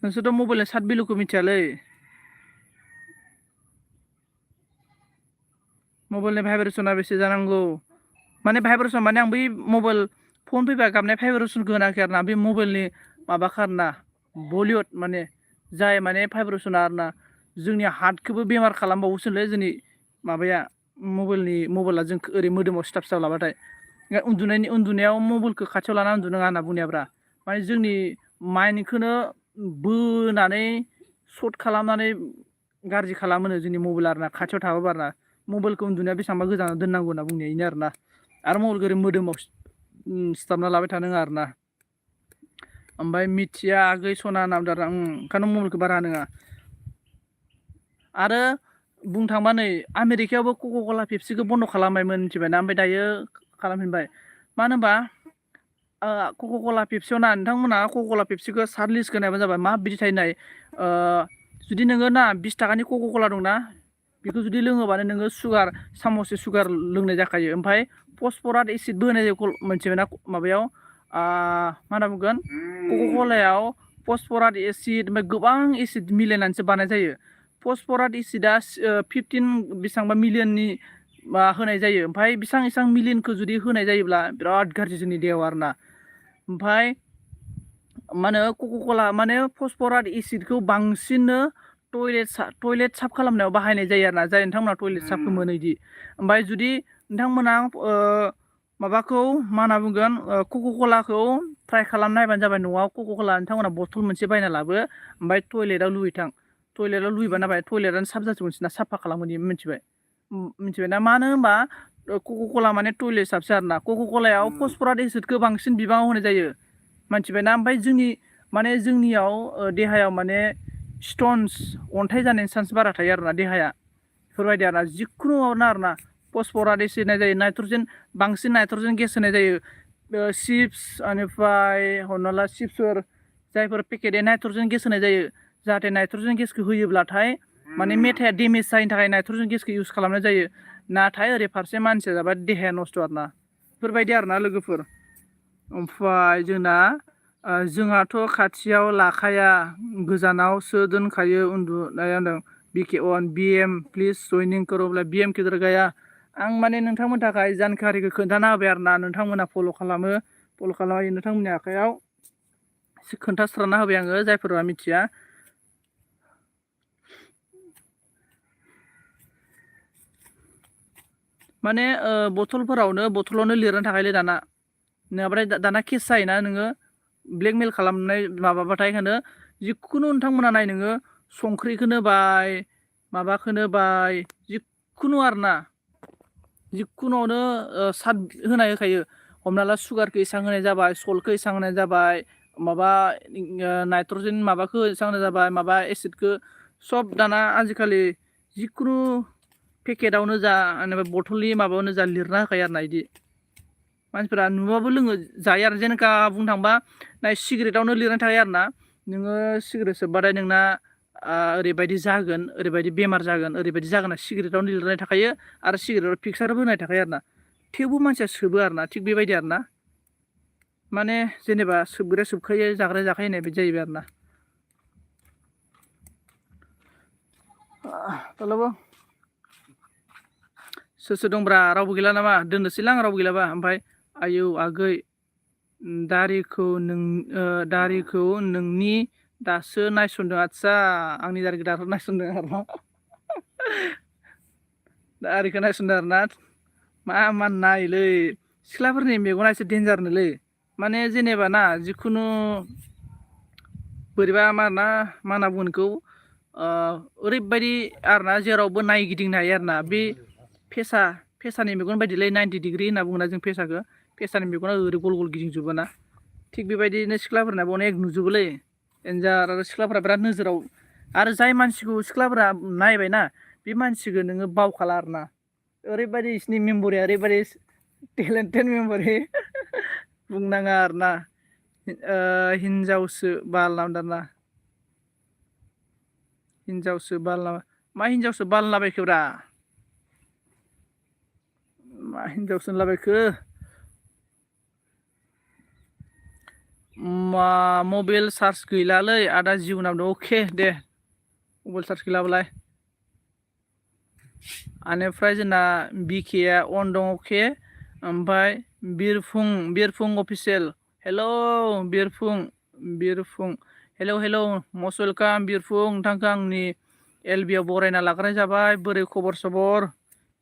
[SPEAKER 1] नोंसोरथ' मबाइलनि सात बिलुखौ मिथियालै मबाइलनि भाइब्रेसना बेसे जानांगौ माने भाइब्रेसन माने आं बै मबाइल फन फैबा गाबनाय भाइब्रेसनखौ होनाखै आरोना बे मबाइलनि माबाखा आरोना बलिउड माने जाय माने भाइब्रेसना आरोना जोंनि हार्टखौबो बेमार खालामबावोसोलै जोंनि माबाया मबाइला जोंखौ ओरै मोदोमाव सिथाब लाबाथाय उन्दुनायाव मबाइलखौ खाथियाव लाना उन्दुनाङा होनना बुंनायाब्रा माने जोंनि माइन्दखौनो बोनानै सर्ट खालामनानै गाज्रि खालामोनो जोंनि मबाइल आरोना खाथियाव थाबाबो आरोना मबाइलखौ उन्दुनाया बेसेबांबा गोजानाव दोननांगौ होनना बुंनाया बेनो आरोना आरो मबाइलखौ ओरै मोदोमाव सिथाबना लाबाय थानाङा आरोना ओमफ्राय मिथिया आगै सना नामदार ओंखायनो मबाइलखौ बारा होनाङा आरो बुंनो थांबा नै आमेरिकायावबो कका कला पेपसिखौ बन्द' खालामबायमोन मिथिबायना ओमफ्राय दायो खालामफिनबाय मानो होनबा कक' कला पेप्सियाव ना नोंथांमोना कक' कला पेप्सिखौ सार्ट लिस्टखौ नायबानो जाबाय माबायदि थायो नाय जुदि नोङो ना 20 टाकानि कक' कला दंना बेखौ जुदि लोङोबानो नोङो सामससे सुगार लोंनाय जाखायो ओमफ्राय फसफरास एसिडबो होनाय जायो मोनसेना माबायाव मा होनना बुंगोन कक' कलायाव फसफरास एसिड ओमफ्राय गोबां एसिड मिलायनानैसो बानाय जायो फसफरास एसिडआ 15 बेसेबांबा मिलियननि होनाय जायो ओमफ्राय बेसां मिलियनखौ जुदि होनाय जायोब्ला बिराद गाज्रि जोंनि देहायाव आरोना ओमफ्राय मा होनो कक' कला माने फसफरास एसिडखौ बांसिननो टयलेट साफ खालामनायाव बाहायनाय जायो आरोना जाय नोंथांमोना टयलेट साफखौ मोनो इदि ओमफ्राय जुदि नोंथांमोना माबाखौ मा होनना बुंगोन कक' कलाखौ ट्राइ खालामना नायबानो जाबाय न'आव कक' कला नोंथांमोना बथल मोनसे बायना लाबो ओमफ्राय टयलेटाव लुहैथां टयलेटाव लुहैबानो जाबाय टयलेटानो साफ जाजोबगोनसै साफा खालामगोन मिथिबायना मानो होनबा कक' कला माने टयलेट साफसो आरोना कक' कलायाव फसफरास एसिडखौ बांसिन बिबाङाव होनाय जायो मिथिबायना ओमफ्राय जोंनियाव देहायाव माने स्टन्स अन्थाइ जानायनि चान्स बारा थायो आरोना देहाया बेफोरबायदि आरोना जिखुनु आरोना फसफरास एसिड होनाय जायो बांसिन नाइट्रजेन गेस होनाय जायो चिप्स बेनिफ्राय हमना ला चिप्सफोर जायफोर पेकेटै नाइट्रजेन गेस होनाय जायो जाहाथे नाइट्रजेन गेसखौ होयोब्लाथाय माने मेथाइआ डेमेज जायनि थाखाय नाइट्रजेन गेसखौ इउज खालामनाय जायो नाथाय ओरै फारसे मानसिया जाबाय देहाया नस्थ' आरोना बेफोरबायदि आरोना लोगोफोर ओमफ्राय जोंहाथ' खाथियाव लाखाया गोजानावसो दोनखायो उन्दुनाया होनदों BK1 BM प्लिज जइनिं करोब्ला BM किधर गया आं माने नोंथांमोननि थाखाय जानकारिखौ खोन्थाना होबाय आरोना नोंथांमोना फल' खालामो नोंथांमोननि आखायाव एसे खोन्थास्राना होबाय आङो जायफोरा मिथिया माने बथलावनो लिरनो थाखायलै दाना नङाबाथाय दाना केस जायोना नोङो ब्लेकमेल खालामनाय माबाबाथाय होनो जिखुनु नोंथांमोना नाय नोङो संख्रिखौनो बाय माबाखौनो बाय जिखुनु आरोना जिखुनुआवनो साद होखायो हमना ला सुगारखौ एसेबां होनाय जाबाय सल्टखौ एसेबां होनाय जाबाय माबा नाइट्रजेन माबाखौ एसेबां होनाय जाबाय माबा एसिडखौ सब दाना आजिखालि जिखुनु पेकेटावनो जा बथलनि माबायावनो जा लिरना होखायो आरोना इदि मानसिफोरा नुबाबो लोङो जायो आरो जेनेका बुंनो थांबा सिगारेटआवनो लिरनाय थायो आरोना नोङो सिगारेट सोबबाथाय नोंना ओरैबायदि जागोन ओरैबायदि बेमार जागोन ओरैबायदि जागोन सिगारेटआवनो लिरनाय थाखायो आरो सिगारेटआव पिक्सारबो होनाय थाखायो आरोना थेवबो मानसिया सोबो आरोना थिग बेबायदि आरोना माने जेनेबा सोबग्राया सोबखायो जाग्राया जाखायो होननाय बायदि जाहैबाय आरोना सोर दंब्रा रावबो गैला नामा दोननोसैलां रावबो गैलाबा ओमफ्राय आयौ आगै दारिखौ नोंनि दासो नायसनदों आदसा आंनि दारिखौ दासो नायसनदों आरोना दारिखौ नायसनदों आरोना मा नायोलै सिख्लाफोरनि मेगना एसे डेन्जारनोलै माने जेनेबा ना जिखुनु बोरैबा मा होनना बुङो बेखौ ओरैबायदि आरोना जेरावबो नायगिदिंनो हायो आरोना बे फेसानि मेगन बायदिलै 90 डिग्रि होनना बुङोना जों फेसानि मेगना ओरै गल गल गिदिंजोबोना थिग बेबायदिनो सिख्लाफोरनाबो अनेक नुजोबोलै डेन्जार आरो सिख्लाफोरा बिराद नोजोराव आरो जाय मानसिखौ सिख्लाफोरा नायबायना बे मानसिखौ नोङो बावखाला आरोना ओरैबायदि बिसिनि मेम'रिया ओरैबायदि टेलेन्टेड मेम'रि बुंनाङा आरोना हिनजावसो बाल नांदोंना हिनजावसो बाल मा हिनजावसो बाल लाबायखोब्रा मा हिनजावसो लाबायखो मबाइल चार्ज गैलालै आदा जिउ नांदों अके दे मबाइल चार्ज गैलाबालाय बेनिफ्राय जोंना बिकेआ अन दं अके ओमफ्राय बिरफुं अफिसियेल हेलौ बिरफुं हेलौ मस्ट वेलकाम बिरफुं नोंथांखौ आंनि एलबिआव बरायना लाग्रोनाय जाबाय बोरै खबर सबर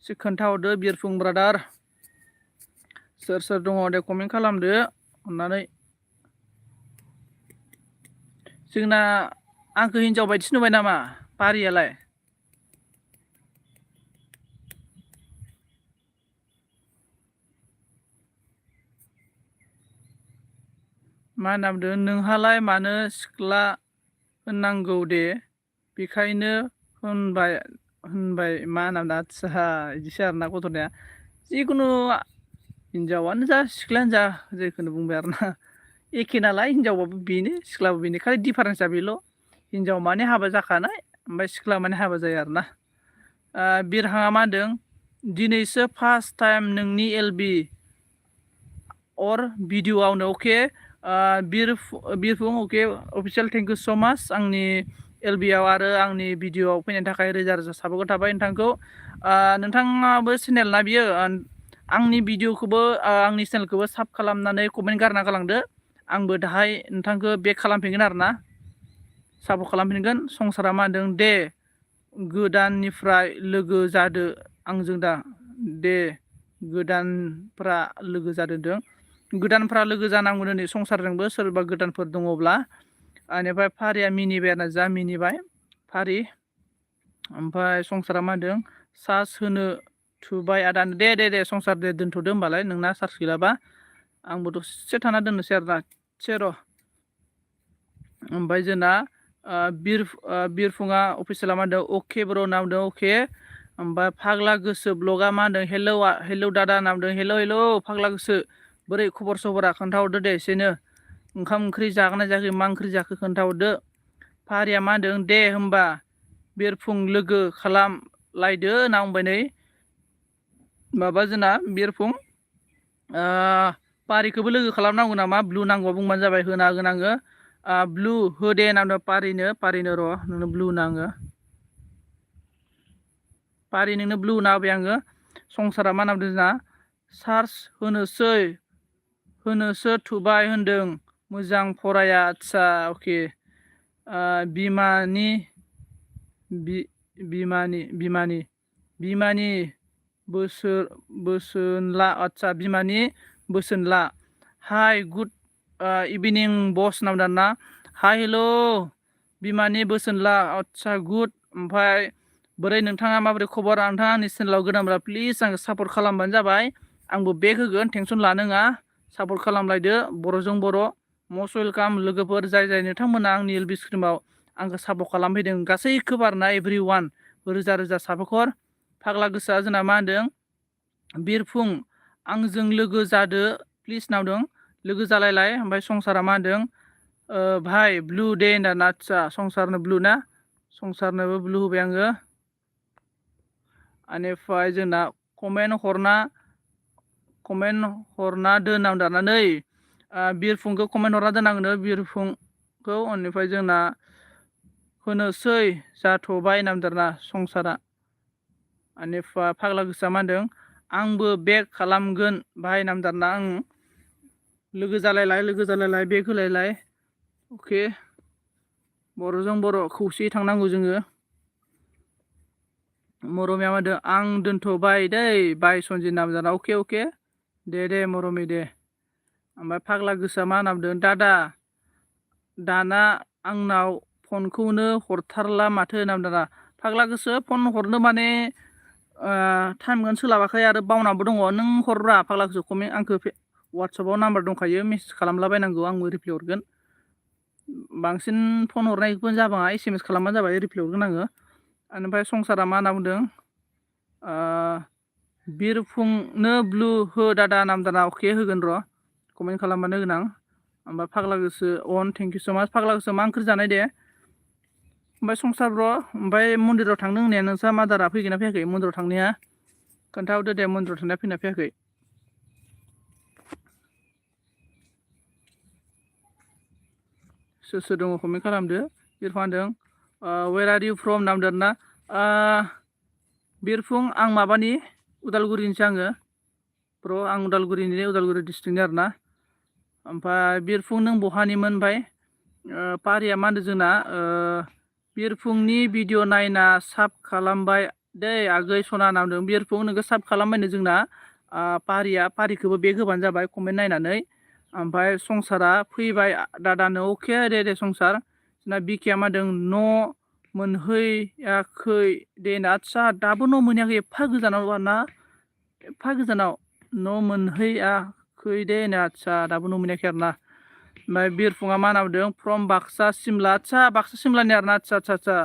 [SPEAKER 1] एसे खोन्थाहरदो बिरफुं ब्रादार सोर दङ दे कमेन्ट खालामदो अननानै जोंना आंखौ हिनजाव बायदिसो नुबाय नामा पारियालाय मा होनना बुंदों नोंहालाय मानो सिख्ला होननांगौ दे बेखायनो होनबाय मा होनना बुंदों आदसा बिदिसो आरोना गथ'निया जिखुनु हिनजावानो जा सिख्लायानो जा जेखौनो बुंबाय आरोना एखे नालाय हिनजावबाबो बेनो सिख्लाबो बेनो खालि डिफारेन्सआ बेल' हिनजाव माने हाबा जाखानाय ओमफ्राय सिख्ला माने हाबा जायो आरोना बिरहाङा मा होनदों दिनैसो फार्स्ट टाइम नोंनि एलबि अर भिडिअ'आवनो अके बिरफुं अके अफिसियेल थेंक इउ स' माच आंनि एलबिआव आरो आंनि भिडिअ'आव फैनायनि थाखाय रोजा रोजा साबायखर थाबाय नोंथांखौ नोंथाङाबो चेनेल ना बियो आंनि भिडिअ'खौबो आंनि चेनेलखौबो साब खालामनानै कमेन्ट गारना गालांदो आंबो दाहाय नोंथांखौ बेक खालामफिनगोन आरोना सापर्ट खालामफिनगोन संसारा मा होनदों दे गोदाननिफ्राय लोगो जादो आंजों दा दे गोदानफ्रा लोगो जादों गोदानफ्रा लोगो जानांगौ नै संसारजोंबो सोरबा गोदानफोर दङब्ला बेनिफ्राय फारिया मिनिबाय आरो जा मिनिबाय फारि ओमफ्राय संसारा मा होनदों सार्च होनो थुबाय आदानो दे संसार दे दोनथ'दो होमबालाय नोंना सार्च गैलाबा आंबो दसे थाना दोननोसै आरोना र' ओमफ्राय जोंना बिरफुङा अफिसियेला मा होनदों अके ब्र' होनना बुंदों अके ओमफ्राय फाग्ला गोसो ब्लगा मा होनदों हेलौ दादा होनना बुंदों हेलौ फाग्ला गोसो बोरै खबर सबरा खोन्थाहरदो दे एसेनो ओंखाम ओंख्रि जागोन ना जायाखै मा ओंख्रि जाखो खोन्थाहरदो फारिया मा होनदों दे होमबा बिरफुं लोगो खालामलायदो होनना बुंबाय नै माबा जोंना बिरफुं पारिखौबो लोगो खालामनांगौ नामा ब्लु नांगौ बुंबानो जाबाय होना होगोन आङो ब्लु होदे होनना पारिनो र' नोंनो ब्लु नाङो पारि नोंनो ब्लु होना होबाय आङो संसारा मा नामदों जोंना सार्च होनोसो थुबाय होनदों मोजां फराया आदसा अके बिमानि बोसोनला आदसा बिमानि बोसोनला हाय गुड इभिनिं बस नामदां ना हाय हेल' बिमानि बोसोनला आदसा गुड ओमफ्राय बोरै नोंथाङा माबोरै खबर नोंथाङा आंनि चेनेलाव गोदानब्ला प्लिज आंखौ सापर्ट खालामबानो जाबाय आंबो बेक होगोन टेनसन लानाङा सापर्ट खालामलायदो बर'जों बर' मस्ट वेलकाम लोगोफोर जाय नोंथांमोना आंनि एलबि स्क्रिमाव आंखौ सापर्ट खालामफैदों गासैखौबो आरोना एभ्रि वान रोजा रोजा साबायखर फाग्ला गोसोआ जोंना मा होनदों बिरफुं आंजों लोगो जादो प्लिज नावदों लोगो जालायलाय ओमफ्राय संसारा मा होनदों भाइ ब्लु दे होनना आदसा संसारनो ब्लु ना संसारनोबो ब्लु होबाय आङो बेनिफ्राय जोंना कमेन्ट हरना दोननांदारनानै बिरफुंखौ कमेन्ट हरना दोननांगोन बिरफुंखौ बेनिफ्राय जोंना होनोसै जाथ'बाय नामदारना संसारा बेनिफ्राय फाग्ला गोसोआ मा होनदों आंबो बेक खालामगोन बाहाय नामदारना आं लोगो जालायलाय बेक होलायलाय अके बर'जों बर' खौसेयै थांनांगौ जोङो मरमिया मा होनदों आं दोनथ'बाय दै बाय सनजि नामदारना अके दे मरमि दे ओमफ्राय फाग्ला गोसोआ मा नामदों दाना आंनाव फनखौनो हरथारला माथो नामदारा फाग्ला गोसो फन हरनो माने टाइमखौनो सोलाबाखै आरो बावनाबो दङ नों हरब्रा फाग्ला गोसो कमेन्ट आंखौ वाट्सएपआव नाम्बार दंखायो मेसेज खालामलाबायनांगौ आंबो रिप्लाय हरगोन बांसिन फन हरनायखौनो जाबाङा SMS खालामबानो जाबाय रिप्लाय हरगोन आङो बेनिफ्राय संसारा मा होनना बुंदों बिरफुंनो ब्लु हो दादा नामदाना अके होगोन र' कमेन्ट खालामबानो होगोन आं ओमफ्राय फाग्ला गोसो अन थेंक इउ स' माच फाग्ला गोसो मा ओंख्रि जानाय दे ओमफ्राय संसार ब्र' ओमफ्राय मन्दिराव थांनो होननाया नोंस्रा मादारा फैगोन ना फैयाखै मन्दिराव थांनाया खोन्थाहरदो दे मन्दिराव थांनाया फैना फैयाखै सोर दङ कमेन्ट खालामदो बिरफुं होनदों वेर आर इउ फ्रम नामदों ना बिरफुं आं माबानि उदालगुरिनिसो आङो ब्र' आं उदालगुरि डिस्ट्रिक्टनि आरोना ओमफ्राय बिरफुं नों बहानिमोन ओमफ्राय पारिया मा होनदों जोंना बिरफुंनि भिडिअ नायना साब खालामबाय दै आगै सना नामदों बिरफुं नोंखौ साब खालामबायनो जोंना पारिखौबो बेग होबानो जाबाय कमेन्ट नायनानै ओमफ्राय संसारा फैबाय दादानो अके दे संसार जोंना बिकिया मा होनदों न' मोनहैयाखै दे आदसा दाबो न' मोनहैयाखै एफा गोजानाव न' मोनहैयाखै दे आदसा दाबो न' मोनहैयाखै आरोना ओमफ्राय बिरफुङा मा नामदों फ्रम बाक्सा सिमला आदसा बाक्सा सिमलानि आरोना आदसा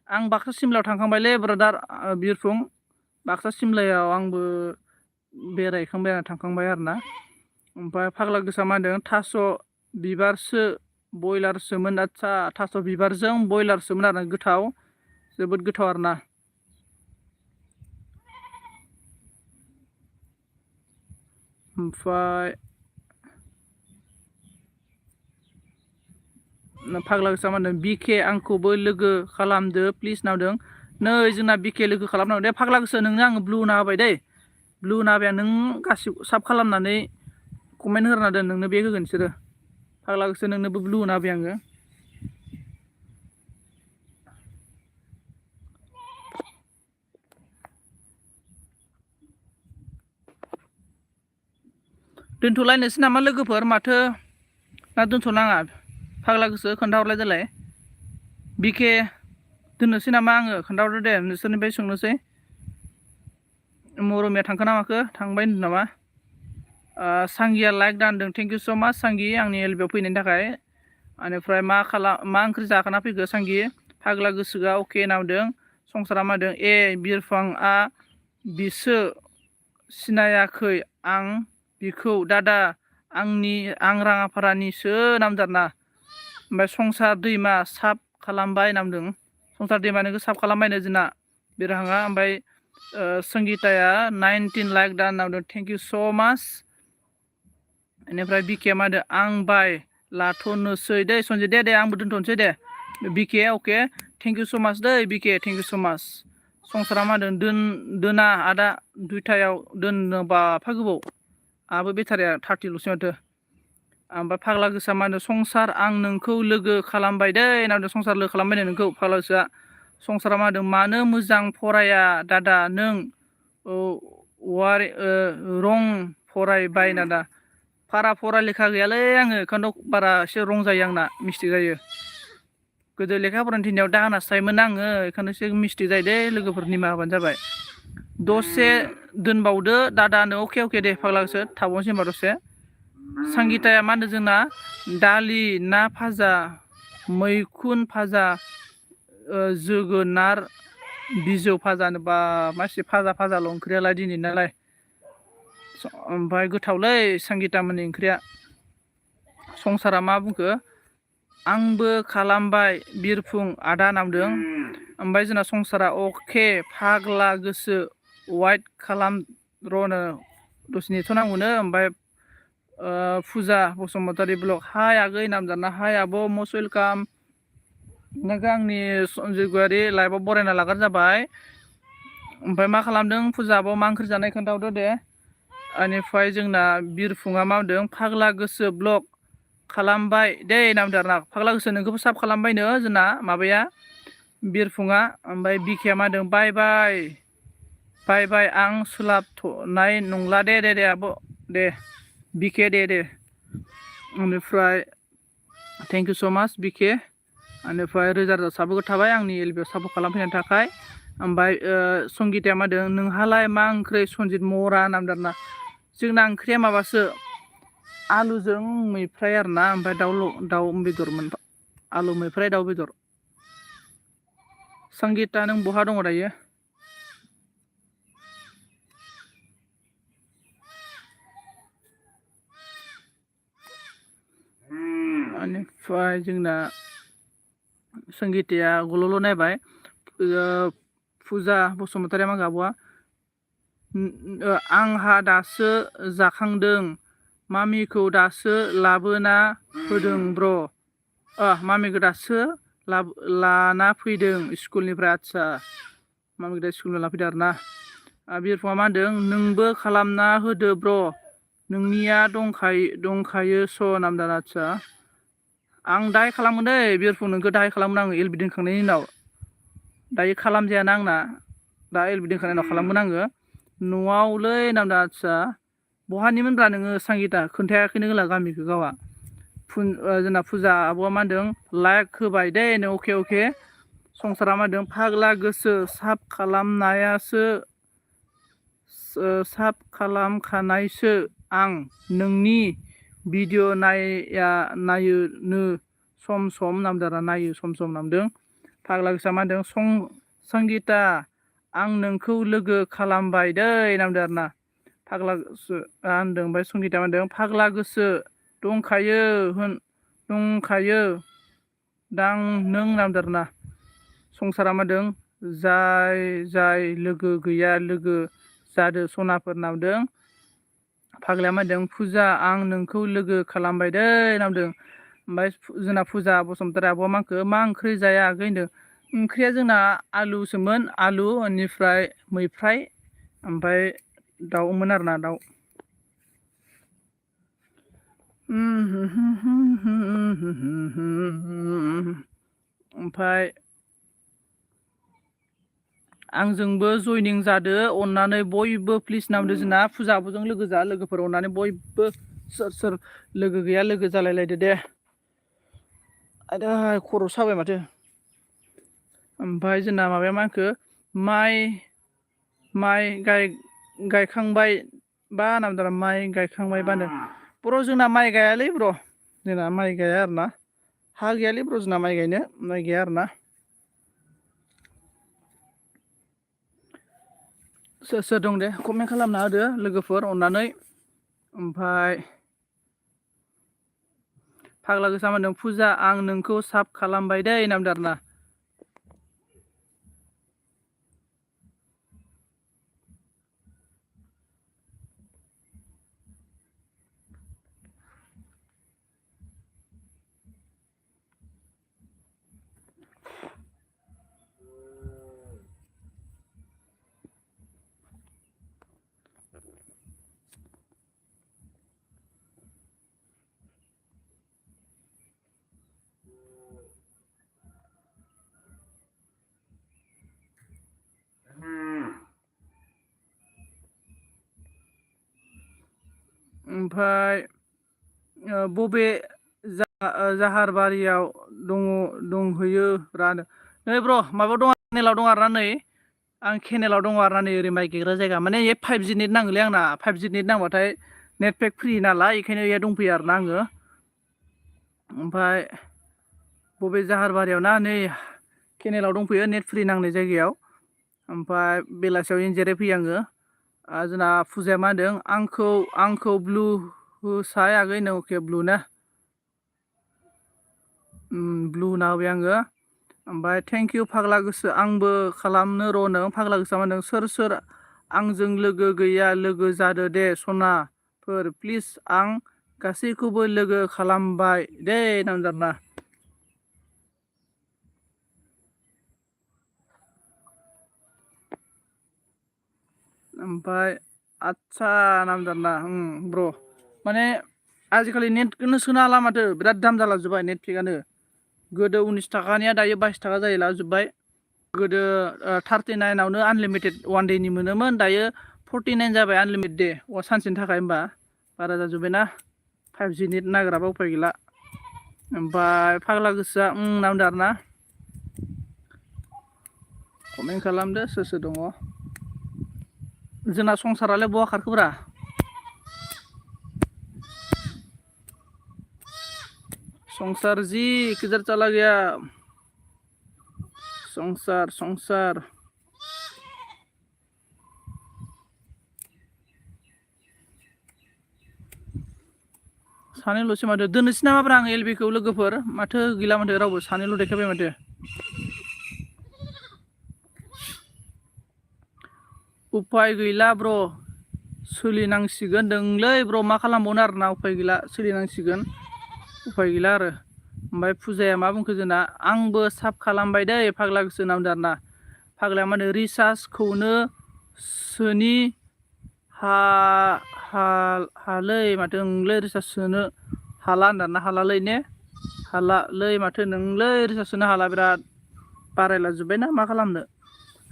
[SPEAKER 1] आं बाक्सा सिमलायाव थांखांबायलै ब्रादार बिरफुं बाक्सा सिमलायाव आंबो बेरायखांबाय आरो थांखांबाय आरोना ओमफ्राय फाग्ला गोसा मा होनदों थास' बिबारसो बयलारसोमोन आदसा थास' बिबारजों बयलारसोमोन आरो गोथाव जोबोद गोथाव आरोना ओमफ्राय फाग्ला गोसा मा होनदों बिके आंखौबो लोगो खालामदो प्लिज नावदों नै जोंना बिके लोगो खालामनांगौ दे फाग्ला गोसो नोंनो आङो ब्लु होना होबाय दै ब्लु होना होबाय नों गासिबो साब खालामनानै कमेन्ट होना दोन नोंनो बे होगोन बिसोरो फाग्ला गोसो नोंनोबो ब्लु होना होबाय आङो दोनथ'लायनोसै नामा लोगोफोर माथो ना दोनथ'नाङा फाग्ला गोसो खोन्थाहरलाय देलाय बिके दोननोसै नामा आङो खोन्थाहरदो दे नोंसोरनिफ्राय सोंनोसै मरमिया थांखो ना माखो थांबाय होनदों नामा सांगिया लाइक दानदों थेंक इउ स' माच सांगि आंनि एलबियाव फैनायनि थाखाय बेनिफ्राय मा ओंख्रि जाखाना फैखो सांगि फाग्ला गोसोआ अके नावदों संसारा मादों बिरफांआ बिसो सिनायाखै आं बिखौ दादा आं राङाफारानिसो नामजादा ओमफ्राय संसार दैमा साब खालामबाय नामदों संसार दैमानिखौ साब खालामबायनो जोंना बिरहाङा ओमफ्राय संगिताया 19 लाइक दान नामदों थेंक इउ स' माच बेनिफ्राय बिके मा होनदों आं बाय लाथ'नोसै दे सन्जय दे आंबो दोनथ'नोसै दे बिके अके थेंक इउ स' माच दै बिके थेंक इउ स' माच संसारा मा होनदों दोना आदा दुइथायाव दोननोबा फा गोबाव आहाबो बेटारिया 30ल'सै माथो ओमफ्राय फाग्ला गोसा मा होनदों संसार आं नोंखौ लोगो खालामबाय दै होनदों संसार लोगो खालामबाय नोंखौ फाग्ला गोसोआ संसारा मा होनदों मानो मोजां फराया दादा नों रं फरायबाय दादा फरा लेखा गैयालै आङो ओंखायनोथ' बारा एसे रं जायो आंना मिस्टेक जायो गोदो लेखा फरायनो थिननायाव दाहोनासो थायोमोन आङो बेखायनो एसे मिस्टेक जायो दे लोगोफोर निमाहा होबानो जाबाय दसे दोनबावदो दादानो अके दे फाग्ला गोसो थाबावनोसै होनबा दसे संगिताया मा होनदों जोंना दालि ना भाजा मैखुन भाजा जोगोनार बिजौ भाजानोबा मासे भाजाल' ओंख्रियालाय दिनै नालाय ओमफ्राय गोथावलै संगितामोननि ओंख्रिया संसारा मा बुंखो आंबो खालामबाय बिरफुं आदा नामदों ओमफ्राय जोंना संसारा अके फाग्ला गोसो वाइट खालाम र'नो दसे नेथ'नांगौनो ओमफ्राय फुजा बसुमतारी ब्लग हाय आगै नामजादा हाय आब' मस्ट वेलकाम नोंखौ आंनि सन्जय गयारि लाइभआव बरायना लाग्रा जाबाय ओमफ्राय मा खालामदों फुजा आब' मा ओंख्रि जानाय खोन्थाहरदो दे बेनिफ्राय जोंना बिरफुङा मा होनदों फाग्ला गोसो ब्लग खालामबाय दे नामदों आरोना फाग्ला गोसो नोंखौबो साब खालामबायनो जोंना माबाया बिरफुङा ओमफ्राय बिखेया मा होनदों बाय आं सोलाबथ'नाय नंला दे आब' दे बिके दे बेनिफ्राय थेंक इउ स' माच बिके बेनिफ्राय रोजा साबायखर थाबाय आंनि एलबियाव सापर्ट खालामफैनायनि थाखाय ओमफ्राय संगिताया मा होनदों नोंहालाय मा ओंख्रि सनजित मरा नामदों आरोना जोंना ओंख्रिया माबासो आलुजों मैफ्राय आरोना ओमफ्राय दाउ बेदरमोन आलु मैफ्राय दाउ बेदर संगिता नों बहा दङ दायो बेनिफ्राय जोंना संगिताया गल'ल' नायबाय फुजा बसुमतारी मा गाब'आ आंहा दासो जाखांदों मामिखौ दासो लाबोना होदों ब्र' मामिखौ दासो लाना फैदों स्कुलनिफ्राय आदसा मामिखौ दा स्कुलनिफ्राय लाना फैदों आरोना बिरफुङा मा होनदों नोंबो खालामना होदो ब्र' नोंनिया दंखायो स' नामदार आदसा आं दाहाय खालामगोन दै बिरफुं नोंखौ दाहाय खालामगोन आङो एलबि दोनखांनायनि उनाव दायो खालामजायाना आंना दा एलबि दोनखांनायनि उनाव खालामगोन आङो न'आवलै नामदा आदसा बहानिमोनब्रा नोङो संगिता खोन्थायाखैनो होला गामिखौ गावआ जोंना फुजा आब'आ मा होनदों लाइक होबाय दे अके संसारा मा होनदों फाग्ला गोसो साब खालामखानायसो आं नोंनि भिडिअ नायोनो सम नामदारा नायो सम नामदों फाग्ला गोसा मा होनदों संगिता आं नोंखौ लोगो खालामबाय दै नामदों आरोना फाग्ला गोसो होनदों ओमफ्राय संगिता होनदों फाग्ला गोसो दंखायो दंखायो दां नों नामदारना संसारा मादों जाय लोगो गैया लोगो जादो सनाफोर नामदों फाग्लाया मादों फुजा आं नोंखौ लोगो खालामबाय दै नामदों ओमफ्राय जोंना फुजा बसुमतारी आब'आ माखो मा ओंख्रि जाया आगै होनदों ओंख्रिया जोंना आलुसोमोन आलु बेनिफ्राय मैफ्राय ओमफ्राय दाउमोन आरोना दाउ ओमफ्राय आंजोंबो जयनिं जादो अननानै बयबो प्लिज नामदो जोंना फुजा आब'जों लोगो जा लोगोफोर अननानै बयबो सोर लोगो गैया लोगो जालायलायदो दे आयदा खर' साबाय माथो ओमफ्राय जोंना माबाया मा होनखो माइ गायखांबाय बा नामदारा माइ गायखांबाय बानो ब्र' जोंना माइ गायालै ब्र' जोंना माइ गाया आरोना हा गैयालै ब्र' जोंना माइ गायनो माइ गैया आरोना सोर दं दे कमेन्ट खालामना होदो लोगोफोर अननानै ओमफ्राय फाग्ला गोसा होनदों फुजा आं नोंखौ साब खालामबाय दै नामदों आरोना ओमफ्राय बबे जाहारबारियाव दंहैयो रानो नै ब्र' माबायाव दं केनेलाव दं आरोना नै आं केनेलाव दङ आरोना नै ओरै माइ गायग्रा जायगा माने ए 5G नेट नाङोलै आंना 5G नेट नांबाथाय नेट पेक फ्रि नालाय बेखायनो बेयाव दंफैयो आरोना आङो ओमफ्राय बबे जाहारबारियाव ना नै केनेलाव दंफैयो नेट फ्रि नांनाय जायगायाव ओमफ्राय बेलासियाव इन्जिनियार फैयो आङो जोंना फुजाया मा होनदों आंखौ ब्लु होसाय आगै होनदों अके ब्लु ना ब्लु होना होबाय आङो ओमफ्राय थेंक इउ फाग्ला गोसो आंबो खालामनो र' नों फाग्ला गोसोआ मा होनदों सोर आंजों लोगो गैया लोगो जादो दे सनाफोर प्लिज आं गासैखौबो लोगो खालामबाय दे नामजादा ओमफ्राय आदसा नामजादा ब्र' माने आजिखालि नेटखौनो सोनो हाला माथो बिराद दाम जाला जोब्बाय नेट पेकआनो गोदो 19 थाखानिया दायो 22 थाखा जाहैला जोब्बाय गोदो 39आवनो आनलिमिटेड वान देनि मोनोमोन दायो 49 जाबाय आनलिमिटेड दे सानसेनि थाखाय होमबा बारा जाजोब्बायना 5G नेट नागिराबा उफाय गैला ओमफ्राय फाग्ला गोसोआ नामदो आरोना कमेन्ट खालामदो सोर दङ जोंना संसारालाय बहा खारखोब्रा संसार जी किधर चला गया संसार सानैल'सो माथो दोननोसै नामाब्रा आं एलबिखौ लोगोफोर माथो गैला माथो रावबो सानैल' देखायबाय माथो उफाय गैला ब्र' सोलिनांसिगोन दोंलै ब्र' मा खालामबावनो आरोना उफाय गैला सोलिनांसिगोन उफाय गैला आरो ओमफ्राय फुजाया मा बुंखो जोंना आंबो साब खालामबाय दै फाग्ला गोसो नामदों आरोना फाग्लाया मा होनो रिसार्जखौनो सोनि हालै माथो नोंलै रिसार्ज सोनो हाला होनदाना हालालै ने हालालै माथो नोंलै रिसार्ज सोनो हाला बिराद बारायला जोब्बायना मा खालामनो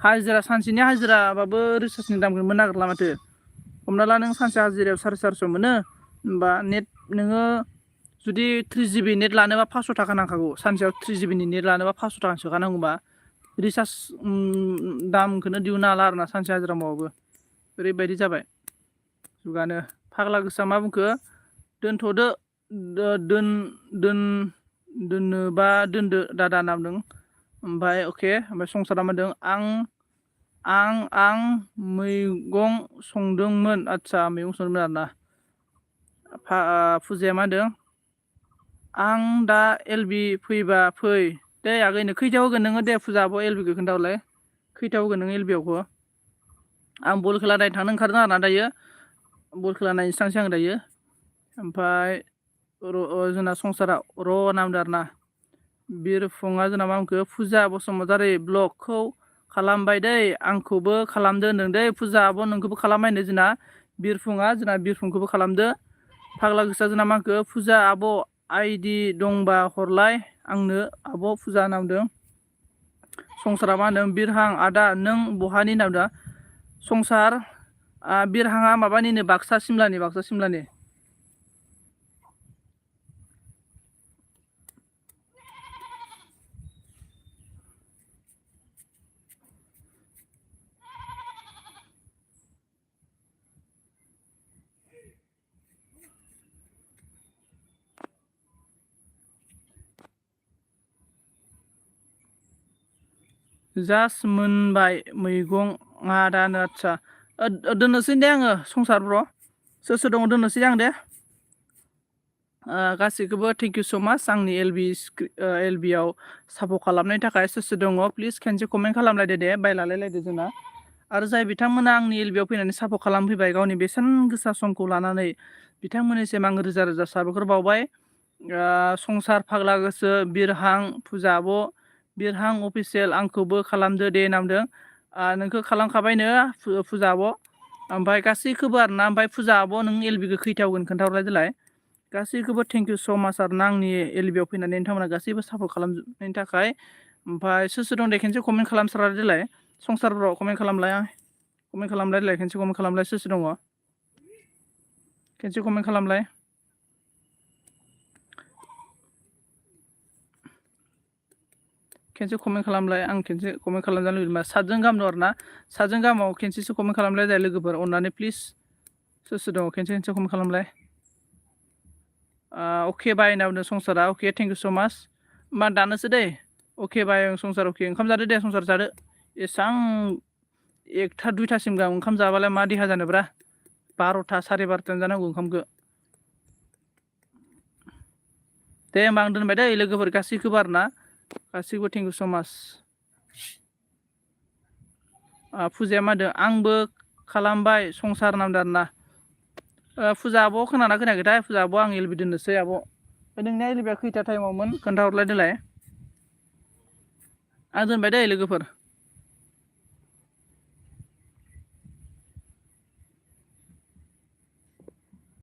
[SPEAKER 1] हाजिरा सानसेनि हाजिराबाबो रिसार्जनि दामखौनो मोननो नागिरला माथो हमना ला नों सानसे हाजिरायाव 450 मोनो होमबा नेट नोङो जुदि 3GB नेट लानोबा 500 थाखा नांखागौ सानसेयाव 3GB नेट लानोबा 500 थाखा सोखानांगौबा रिसार्ज दामखौनो दिहुननो हाला आरोना सानसे हाजिरा मावबाबो ओरैबायदि जाबाय जुगानो फाग्ला गोसोआ मा बुंखो दोनथ'दो दोननोबा दोनदो दादा नामदों ओमफ्राय अके ओमफ्राय संसारा मा होनदों आं मैगं संदोंमोन आदसा मैगं संदोंमोन आरोना फुजाया मा होनदों आं दा एलबि फैबा फै दे आगैनो खैथायाव होगोन नोङो दे फुजा आब' एलबिखौ खोन्थाहरलाय खैथायाव होगोन नोङो एलबियावखौ आं बल खेला नायनो थांनो ओंखारदों आरोना दायो बल खेला नायनो थांसै आं दायो ओमफ्राय जोंना संसारा नामदों आरोना बिरफुङा जोंना मा होनखो फुजा बसुमतारी ब्लगखौ खालामबाय दै आंखौबो खालामदो होनदों दै फुजा आब' नोंखौबो खालामबायनो जोंना बिरफुंखौबो खालामदो फाग्ला गोसा जोंना मा होनखो फुजा आब' आइडि दंबा हरलाय आंनो आब' फुजा नामदों संसारा मा होनदों बिरहां आदा नों बहानि नामदों संसार बिरहाङा माबानिनो बाक्सा सिमलानि जास्ट मोनबाय मैगं दानो आदसा दोननोसै दे आङो संसार ब्र' सोर दङ दोननोसै आं दे गासैखौबो थेंक इउ स' माच आंनि एलबियाव सापर्ट खालामनायनि थाखाय सोर दङ प्लिज खेनसे कमेन्ट खालामलायदो दे बाय लालायलायदो जोंना आरो जाय बिथांमोना आंनि एलबियाव फैनानै सापर्ट खालामफैबाय गावनि बेसेन गोसा समखौ लानानै बिथांमोननिसिम आं रोजा रोजा साबायखर बावबाय संसार फाग्ला गोसो बिरहां फुजा आब' बिरहां अफिसियेल आंखौबो खालामदो दे नामदों नोंखौ खालामखाबायनो फुजा आब' ओमफ्राय गासैखौबो आरोना ओमफ्राय फुजा आब' नों एलबिखौ खैथायाव होगोन खोन्थाहरलाय देलाय गासैखौबो थेंक इउ स' माच आरोना आंनि एलबियाव फैनानै नोंथांमोना गासैबो सापर्ट खालामनायनि थाखाय ओमफ्राय सोर दं दे खेनसे कमेन्ट खालामसारा देलाय संसारफ्राव कमेन्ट खालामलाय देलाय खेनसे कमेन्ट खालामलाय सोर दङ खेनसे कमेन्ट खालामलाय खेनसे कमेन्ट खालामलाय आं खेनसे कमेन्ट खालामजानो लुबैदोंबा 7 जन गाहाम दं आरोना 7 जन गाहामाव खेनसेसो कमेन्ट खालामलाय जाय लोगोफोर अननानै प्लिज सोर दङ खेनसे कमेन्ट खालामलाय अके बाय होनना बुंदों संसारा अके थेंक इउ स' माच होमबा दानोसै दै अके बाय संसार अके ओंखाम जादो दे संसार जादो एसां 1टा 2टासिम गाहाम ओंखाम जाबालाय मा देहा जानोब्रा 12टा 12:30 जानांगौ ओंखामखौ दे होमबा आं दोनबाय दै लोगोफोर गासैखौबो आरोना गासैबो थेंक इउ स' माच फुजाया मा होनदों आंबो खालामबाय संसार नामदों आरोना फुजा आब' खोनाना खोनायाखैथाय फुजा आब' आं एलबि दोननोसै आब' नोंनिया एलबिया खैथा टाइमावमोन खोन्थाहरलाय देलाय आं दोनबाय दै लोगोफोर